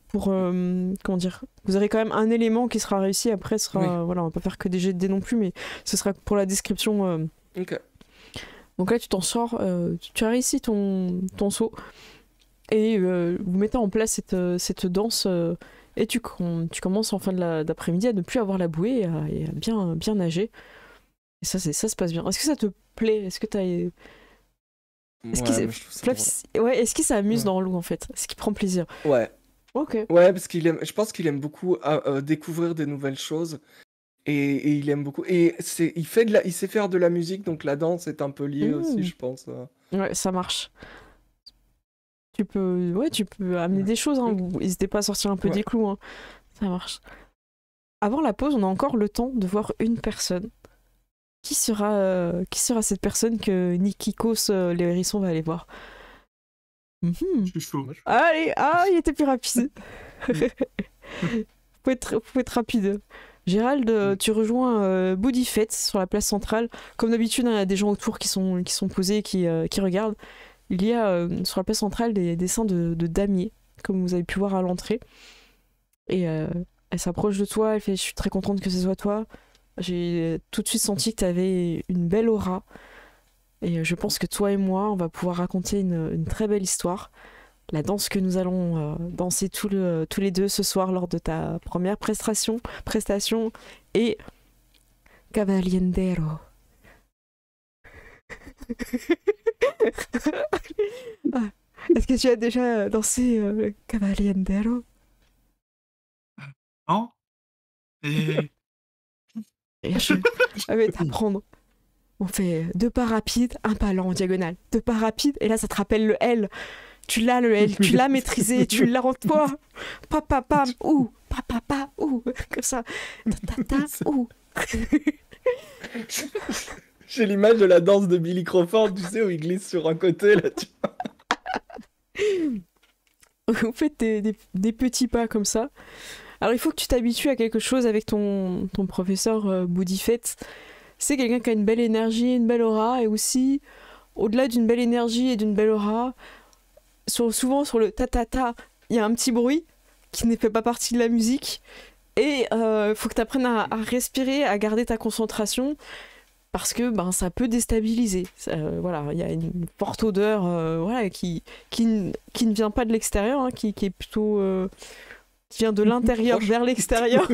pour... comment dire? Vous aurez quand même un élément qui sera réussi. Après, ce sera... Oui. voilà, on va pas faire que des jets de dés non plus, mais ce sera pour la description. Ok. Donc là, tu t'en sors. Tu as réussi ton saut. Et vous mettez en place cette danse... et tu commences en fin d'après-midi à ne plus avoir la bouée et à bien nager. Et ça se passe bien. Est-ce que ça te plaît? Est-ce que t'as... Est-ce qu'il Ouais, mais je trouve ça drôle. Ouais, est-ce qu'il s'amuse Ouais. dans l'eau en fait? Est-ce qu'il prend plaisir? Ouais. Ok. Ouais, parce qu'il aime, je pense qu'il aime beaucoup découvrir des nouvelles choses et il aime beaucoup. Et il sait faire de la musique, donc la danse est un peu liée aussi, je pense. Ouais, ça marche. Tu peux amener des choses. Hein. N'hésitez pas à sortir un peu des clous. Hein. Ça marche. Avant la pause, on a encore le temps de voir une personne. Qui sera cette personne que Nikikos, les hérissons, va aller voir? Je suis chaud. Allez, il était plus rapide. Faut être rapide. Gérald, tu rejoins Boudifet sur la place centrale. Comme d'habitude, hein, il y a des gens autour qui sont posés, qui regardent. Il y a sur la place centrale des dessins de damiers, comme vous avez pu voir à l'entrée. Et elle s'approche de toi, elle fait « Je suis très contente que ce soit toi. J'ai tout de suite senti que tu avais une belle aura. Et je pense que toi et moi, on va pouvoir raconter une très belle histoire. La danse que nous allons danser tous les deux ce soir lors de ta première prestation est Cavaliendero. Est-ce que tu as déjà dansé Cavaliendero? Non. Et Et je vais t'apprendre. On fait 2 pas rapides, un pas lent en diagonale. 2 pas rapides, et là ça te rappelle le L. Tu l'as le L, tu l'as maîtrisé, tu l'as en toi. Pa pa pam, ou, pa pa pa, ou, comme ça. Ta ta ta, ou. J'ai l'image de la danse de Billy Crawford, tu sais, où il glisse sur un côté, là. Vous faites des petits pas comme ça. Alors il faut que tu t'habitues à quelque chose avec ton professeur Boudifet. C'est quelqu'un qui a une belle énergie, une belle aura, et aussi, au-delà d'une belle énergie et d'une belle aura, souvent sur le ta-ta-ta, il y a un petit bruit qui ne fait pas partie de la musique, et faut que tu apprennes à respirer, à garder ta concentration, parce que ça peut déstabiliser. Voilà, il y a une forte odeur voilà, qui ne vient pas de l'extérieur, hein, qui est plutôt... qui vient de l'intérieur vers l'extérieur.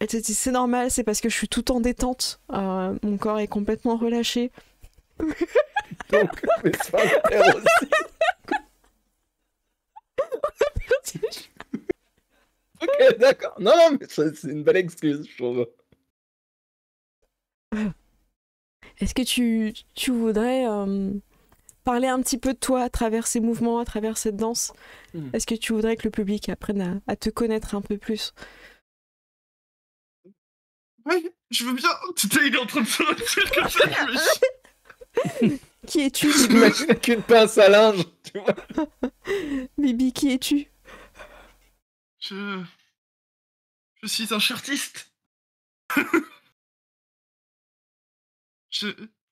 C'est normal, c'est parce que je suis tout en détente. Mon corps est complètement relâché. Donc, mais c'est pas clair aussi. Ok, d'accord. Non, mais c'est une belle excuse, je trouve. Est-ce que tu voudrais parler un petit peu de toi à travers ces mouvements, à travers cette danse? Est-ce que tu voudrais que le public apprenne à te connaître un peu plus? oui, je veux bien. Putain, il est en train de faire un truc comme ça, je me chie. Qui es-tu, J'imagine avec une pince à linge, tu vois. Bibi, qui es-tu? Je suis un chartiste.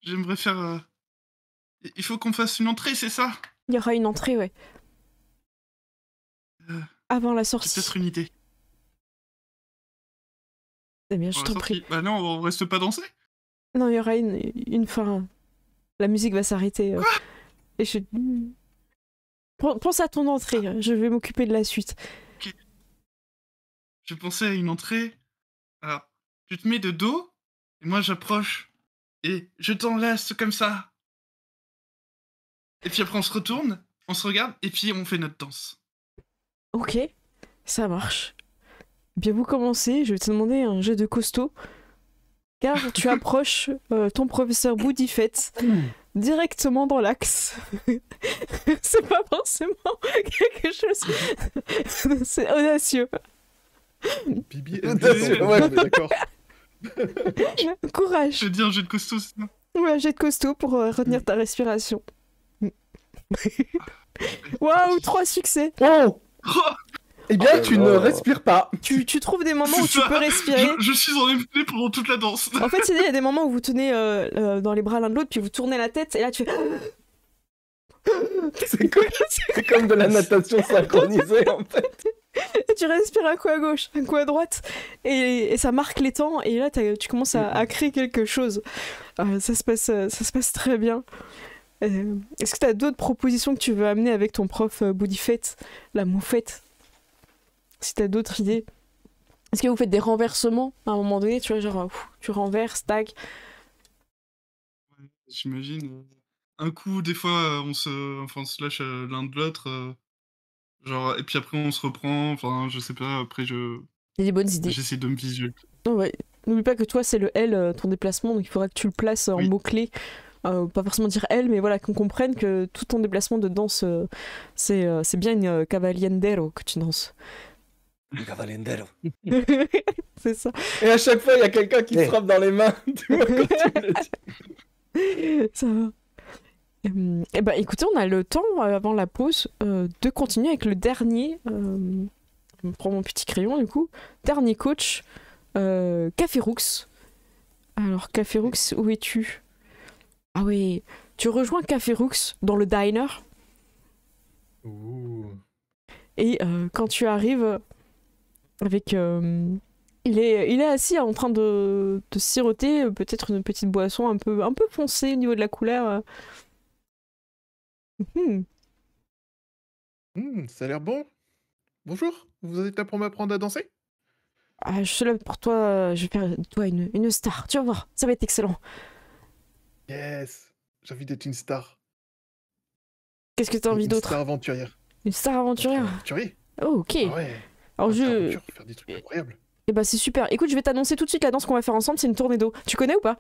J'aimerais faire... Il faut qu'on fasse une entrée, c'est ça? Il y aura une entrée, ouais. Avant la J'ai sortie. peut-être une idée. Eh bien, je Pour t'en la prie. sortie. Bah non, on reste pas danser. Non, il y aura une fin. La musique va s'arrêter. Et je... Pense à ton entrée, je vais m'occuper de la suite. Ok. Je pensais à une entrée. Alors, tu te mets de dos, et moi j'approche et je t'enlace comme ça. Et puis après, on se retourne, on se regarde, et puis on fait notre danse. Ok, ça marche. Bien, vous commencez, je vais te demander un jet de costaud, car tu approches ton professeur Boudifette directement dans l'axe. C'est pas forcément quelque chose... C'est audacieux. Bibi est d'accord. Courage. Je dis un jet de costaud, c'est ça. Ouais, jet de costaud pour retenir ta respiration. Waouh, 3 succès. Oh Oh, Eh bien, Oh tu là ne là. respires pas. Tu trouves des moments où c'est tu ça. peux respirer. Je suis en MP pendant toute la danse. En fait, il y a des moments où vous tenez dans les bras l'un de l'autre, puis vous tournez la tête, et là tu fais... C'est comme de la natation synchronisée, en fait. Et tu respires un coup à gauche, un coup à droite, et ça marque les temps, et là tu commences à créer quelque chose. Ça se passe très bien. Est-ce que tu as d'autres propositions que tu veux amener avec ton prof Boudifette, la moufette? Si tu as d'autres idées. Est-ce que vous faites des renversements à un moment donné, tu vois, genre tu renverses, tac. J'imagine. Un coup, des fois, on se lâche l'un de l'autre. Genre, et puis après, on se reprend. Enfin, je sais pas. Après, Il y a des bonnes idées. j'essaie de me visualiser. Oh, ouais. N'oublie pas que toi, c'est le L, ton déplacement, donc il faudra que tu le places en Oui. mots-clés. Pas forcément dire L, mais voilà, qu'on comprenne que tout ton déplacement de danse, c'est bien une cavaliendero que tu danses. Cavalendero. C'est ça. Et à chaque fois, il y a quelqu'un qui Eh. frappe dans les mains. Tu vois, quand tu le dis. Ça va. Eh ben, écoutez, on a le temps, avant la pause, de continuer avec le dernier. Je prends mon petit crayon, du coup. Dernier coach, Café Roux. Alors, Café Roux, où es-tu? Ah oui, tu rejoins Café Roux dans le diner. Ouh. Et quand tu arrives avec... il est assis en train de siroter peut-être une petite boisson un peu foncée au niveau de la couleur. Mhm. Ça a l'air bon. Bonjour, vous êtes là pour m'apprendre à danser? Ah, je suis là pour toi, je vais faire de toi une star. Tu vas voir, ça va être excellent. Yes, j'ai envie d'être une star. Qu'est-ce que t'as envie Une d'autre? star aventurière. Une star aventurière. Aventurier? Oh, ok. Ah ouais. Alors Partir en je... aventure, faire des trucs incroyables. Eh ben c'est super. Écoute, je vais t'annoncer tout de suite la danse qu'on va faire ensemble, c'est une tornado. Tu connais ou pas?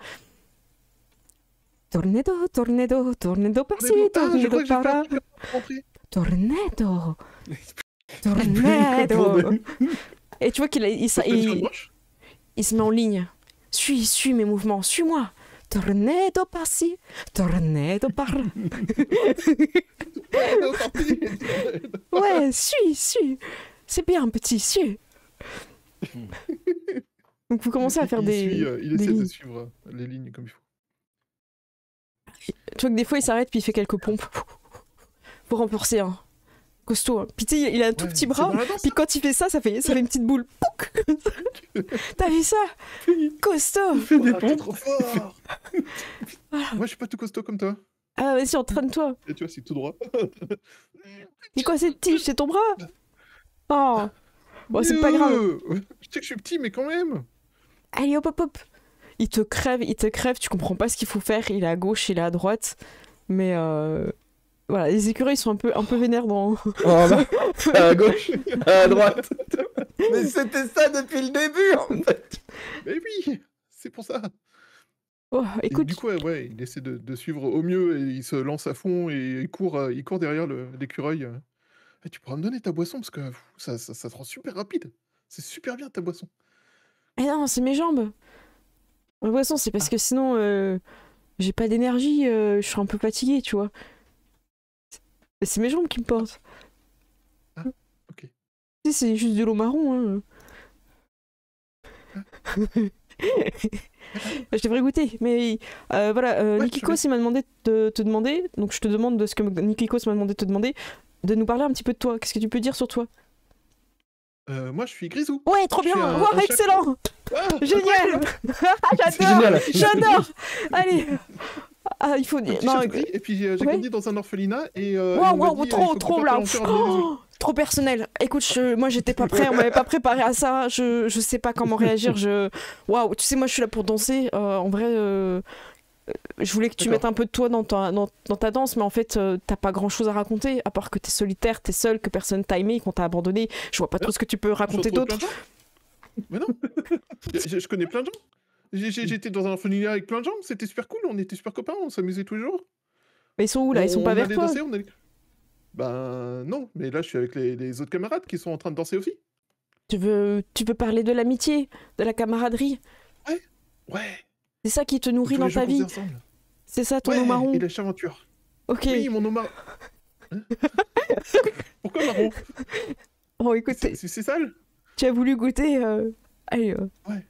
Tornado, tornado, tornado par-ci, Ah, je crois tornado que j'ai pas par-là. appris à rentrer. Tornado. Tornado. Tornado. Et tu vois Ça fait sur une broche? il se met en ligne. Suis mes mouvements, suis-moi. Tornado par-ci, tornado par-là. Ouais, non, sorti. Ouais, suis. C'est bien, petit, suis. Donc vous commencez à faire Il des... suit, il des essaie de lignes. suivre les lignes comme il faut. Tu vois que des fois il s'arrête puis il fait quelques pompes. Pour renforcer un costaud. Hein. Puis tu sais, il a un tout Ouais, petit c'est bras. dans la danse, Puis quand il fait ça fait une petite boule. Pouc. T'as vu ça? Costaud. Fais des Ah, t'es pompes. trop fort. Voilà. Moi, je suis pas tout costaud comme toi. Ah vas-y, entraîne-toi. Et tu vois, c'est tout droit. C'est quoi cette tige? C'est ton bras? Oh. Bon, c'est pas grave. Je sais que je suis petit, mais quand même. Allez, hop. Il te crève, tu comprends pas ce qu'il faut faire. Il est à gauche, il est à droite. Mais voilà, les écureuils sont un peu vénères dans... Oh, bah, à gauche, à droite. Mais c'était ça depuis le début, en fait. Mais oui, c'est pour ça. Oh, Et écoute, du coup, ouais, il essaie de suivre au mieux et il se lance à fond et il court derrière l'écureuil. Eh, tu pourras me donner ta boisson parce que ça te rend super rapide. C'est super bien ta boisson. eh non, c'est mes jambes. Ma boisson, c'est parce que sinon, j'ai pas d'énergie, je suis un peu fatiguée, tu vois. C'est mes jambes qui me portent. Ah, ok. Tu sais, c'est juste de l'eau marron. Je devrais goûter, mais voilà, Ouais, Nikikos il m'a demandé de te demander, donc je te demande de ce que Nikikos m'a demandé de te demander, de nous parler un petit peu de toi. Qu'est-ce que tu peux dire sur toi? Moi, je suis Grisou. Ouais, trop Je bien, suis un wow, chat. excellent, Ah, génial, C'est génial. j'adore. Allez, il faut un dire, petit non, chat gris, et puis j'ai ouais. grandi dans un orphelinat et on waouh, m'a waouh, dit, il faut que trop tu là, partes à l'aventure avec Grisou. oh, trop personnel. Écoute, moi j'étais pas prêt, on m'avait pas préparé à ça, je sais pas comment réagir, waouh, tu sais, moi je suis là pour danser, en vrai, je voulais que tu D'accord. mettes un peu de toi dans ta danse, mais en fait, t'as pas grand-chose à raconter, à part que t'es solitaire, t'es seul, que personne t'a aimé, qu'on t'a abandonné. Je vois pas trop ce que tu peux Je raconter retrouve plein d'autre. de gens. Mais non. Je connais plein de gens. J'étais dans un orphelinat avec plein de gens. C'était super cool. On était super copains. On s'amusait tous les jours. Mais ils sont où là? Ils sont pas on vers allait toi? danser. Ben non. Mais là, je suis avec les autres camarades qui sont en train de danser aussi. Tu veux parler de l'amitié, de la camaraderie? Ouais. C'est ça qui te nourrit Tous dans les jours ta qu'on vie? faisait ensemble. C'est ça ton Ouais. nom marron? Et la aventure. Ok. Oui, mon nom marron. Hein Pourquoi marron? Oh, écoute, C'est sale? tu as voulu goûter allez, Ouais.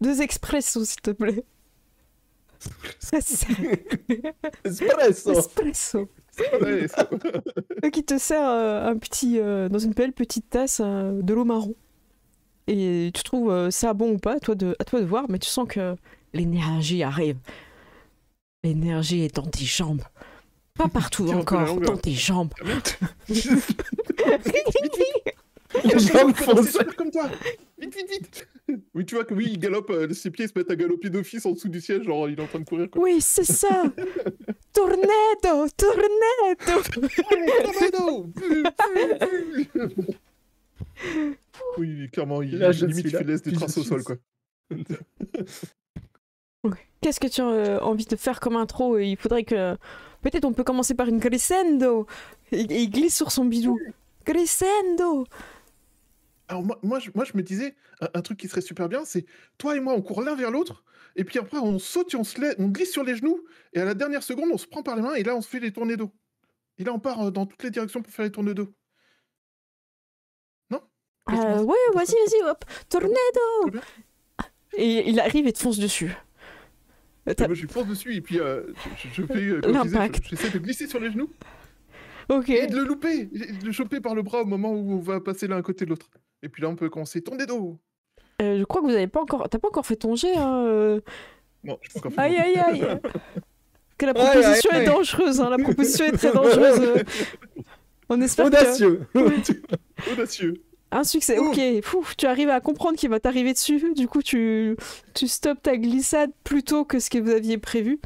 2 expressos, s'il te plaît. Espresso. Espresso. Ouais, Qui te sert un petit, dans une belle petite tasse de l'eau marron. Et tu trouves ça bon ou pas, à toi de voir, mais tu sens que l'énergie arrive. L'énergie est dans tes jambes. Pas partout Tiens un peu la encore, langue, dans tes jambes. Les jambes C'est foncées. super comme toi. Vite. Oui, tu vois que oui, il galope, ses pieds se mettent à galoper d'office en dessous du siège, genre il est en train de courir. Quoi. Oui, c'est ça. Tornado. Oui, clairement, Là, je limite suis il là. fait laisse des Je traces au suis sol, là. quoi. Qu'est-ce que tu as envie de faire comme intro? Il faudrait que... Peut-être on peut commencer par une crescendo. Et il glisse sur son bidou. Crescendo. Alors moi, je me disais, un truc qui serait super bien, c'est toi et moi, on court l'un vers l'autre, et puis après on saute et on glisse sur les genoux, et à la dernière seconde, on se prend par les mains, et là on se fait les tournées d'eau. Et là on part dans toutes les directions pour faire les tournées d'eau. Non? Ouais, vas-y, hop. Tornado. Très bien. Et il arrive et te fonce dessus. Et moi je fonce dessus, et puis je fais, comme je disais, L'impact. j'essaie de glisser sur les genoux, Ok. et de le louper, de le choper par le bras au moment où on va passer l'un à côté de l'autre. Et puis là on peut commencer tourner d'eau. Je crois que vous avez pas encore... T'as pas encore fait ton jet, hein. Bon, je peux encore faire Aïe. Que la proposition est dangereuse, hein. La proposition est très dangereuse. On espère Audacieux. audacieux. Un succès, ok. Pouf, tu arrives à comprendre qu'il va t'arriver dessus. Du coup, tu stoppes ta glissade plus tôt que ce que vous aviez prévu.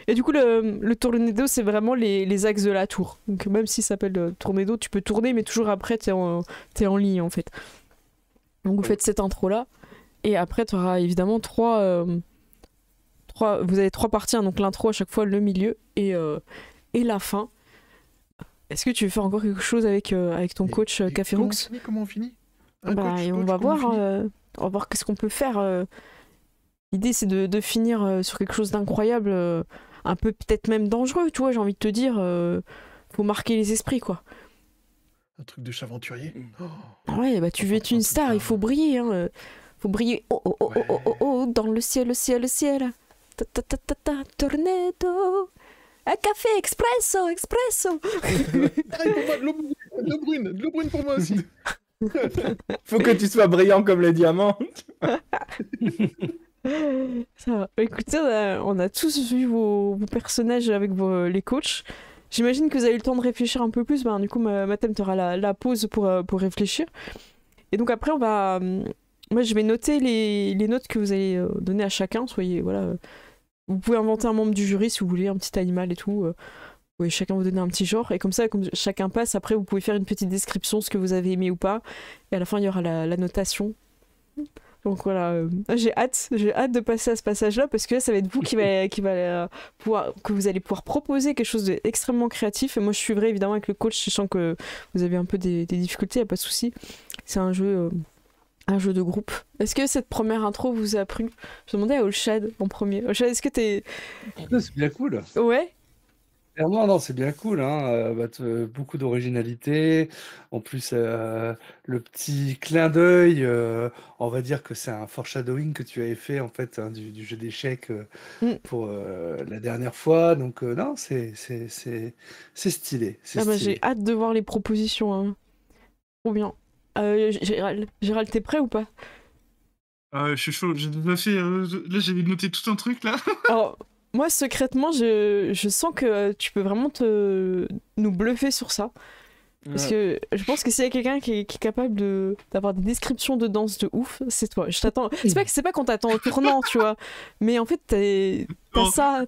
Et du coup, le tornado, c'est vraiment les axes de la tour. Donc même s'il s'appelle tornado, tu peux tourner, mais toujours après, t'es en ligne, en fait. Donc vous faites cette intro-là. Et après, tu auras évidemment vous avez 3 parties, hein, donc l'intro à chaque fois, le milieu et la fin. Est-ce que tu veux faire encore quelque chose avec ton coach Et Café comment on Rooks? finit, comment on finit Et on va voir qu'est-ce qu'on peut faire. L'idée, c'est de finir sur quelque chose d'incroyable, un peu peut-être même dangereux, tu vois, j'ai envie de te dire. Faut marquer les esprits, quoi. Un truc de chaventurier. Ouais, bah tu veux être une star, il faut briller, hein. Faut briller dans le ciel. Ta, tornado. Un café expresso. Pareil pour moi, de l'eau brune pour moi aussi. Faut que tu sois brillant comme les diamants. Ça va. Écoutez, on a tous vu vos personnages avec les coachs. J'imagine que vous avez eu le temps de réfléchir un peu plus. Ben, du coup, Mathem, tu auras la pause pour réfléchir. Et donc après, moi, je vais noter les notes que vous allez donner à chacun. Soyez, voilà. Vous pouvez inventer un membre du jury si vous voulez, un petit animal et tout. Vous pouvez chacun vous donner un petit genre. Et comme ça, comme chacun passe, après, vous pouvez faire une petite description, ce que vous avez aimé ou pas. Et à la fin, il y aura la notation. Donc voilà, j'ai hâte de passer à ce passage-là parce que là, ça va être vous que vous allez pouvoir proposer quelque chose d'extrêmement créatif. Et moi, je suivrai évidemment avec le coach, sachant que vous avez un peu des difficultés, y a pas de souci. C'est un jeu de groupe. Est-ce que cette première intro vous a plu? Je demandais à Olshad en premier. Olshad, est-ce que t'es... C'est bien cool. Ouais. Clairement, non, c'est bien cool, hein. Beaucoup d'originalité. En plus, le petit clin d'œil, on va dire que c'est un foreshadowing que tu avais fait en fait, hein, du jeu d'échecs pour la dernière fois. Donc non, c'est stylé. C'est J'ai stylé. hâte de voir les propositions. Hein. Trop bien. Gérald, t'es prêt ou pas? Je suis chaud, j'ai déjà fait. Là, j'avais noté tout un truc là. Alors, moi, secrètement, je sens que tu peux vraiment nous bluffer sur ça. Parce que je pense que s'il y a quelqu'un qui est capable d'avoir des descriptions de danse de ouf, c'est toi. Je t'attends. C'est pas qu'on t'attend au tournant, tu vois. Mais en fait, t'as Bon, ça.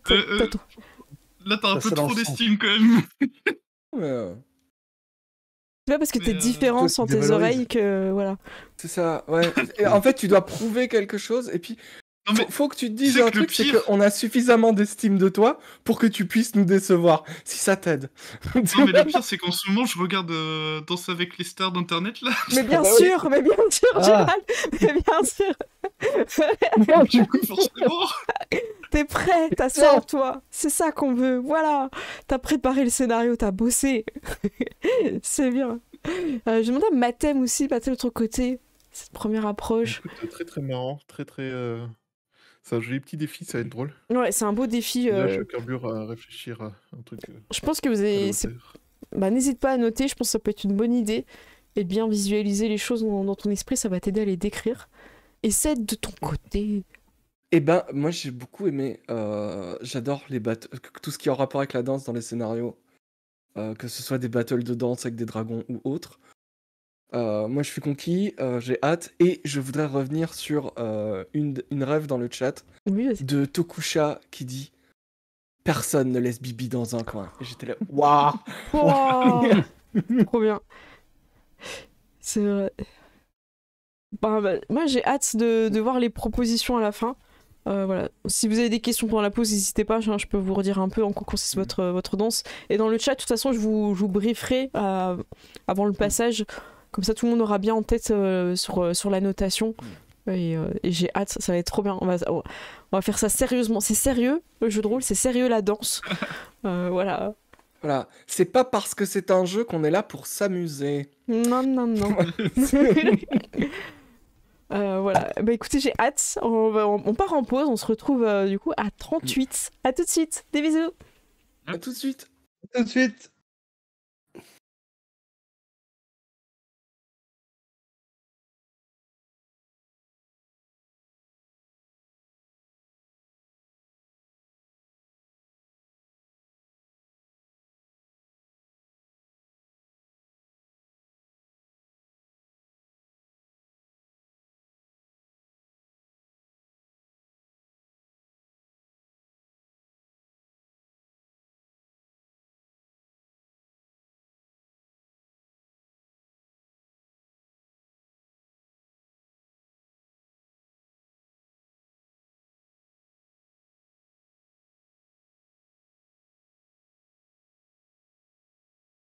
Là, t'as un Ça, peu c'est dans trop le sang. d'estime quand même. Ouais, C'est pas parce que t'es Mais, différent toi, sans tu tes dévalorises. oreilles que. Voilà. c'est ça, ouais. Et en fait, tu dois prouver quelque chose, et puis Non, mais faut que tu te dises sais un que le truc, c'est pire- qu'on a suffisamment d'estime de toi pour que tu puisses nous décevoir, si ça t'aide. Non, mais le pire, c'est qu'en ce moment, je regarde Danse avec les stars d'internet là. Mais bien bah oui. sûr, Ah. Gérald, mais bien sûr. Du coup, forcément. T'es prêt, t'as ça en toi. C'est ça qu'on veut. Voilà. T'as préparé le scénario, t'as bossé. C'est bien. Je demandais à Mathem aussi, Mathem de ton côté, cette première approche. Écoute, très très marrant, très. C'est un joli petit défi, ça va être drôle. Ouais, c'est un beau défi. Déjà, je carbure à réfléchir à un truc Je pense que vous à la avez. hauteur. Bah, n'hésite pas à noter, je pense que ça peut être une bonne idée. Et bien visualiser les choses dans ton esprit, ça va t'aider à les décrire. Et c'est de ton côté. Eh ben, moi j'ai beaucoup aimé, j'adore les battles, tout ce qui est en rapport avec la danse dans les scénarios, que ce soit des battles de danse avec des dragons ou autres. Moi je suis conquis, j'ai hâte, et je voudrais revenir sur une rêve dans le chat Oui, vas-y. de Tokusha qui dit personne ne laisse Bibi dans un coin. Et j'étais là, waouh! Wow. Trop bien. C'est vrai. Bah, moi j'ai hâte de voir les propositions à la fin. Voilà. Si vous avez des questions pendant la pause, n'hésitez pas, je peux vous redire un peu en quoi consiste votre danse. Et dans le chat, de toute façon, je vous brieferai avant le passage. Comme ça, tout le monde aura bien en tête sur la notation. Et j'ai hâte, ça va être trop bien. On va faire ça sérieusement. C'est sérieux le jeu de rôle, c'est sérieux la danse. Voilà. Voilà, c'est pas parce que c'est un jeu qu'on est là pour s'amuser. Non, non, non. Voilà, bah écoutez, j'ai hâte. On part en pause, on se retrouve du coup à 38. À tout de suite, des bisous. À tout de suite. Tout de suite.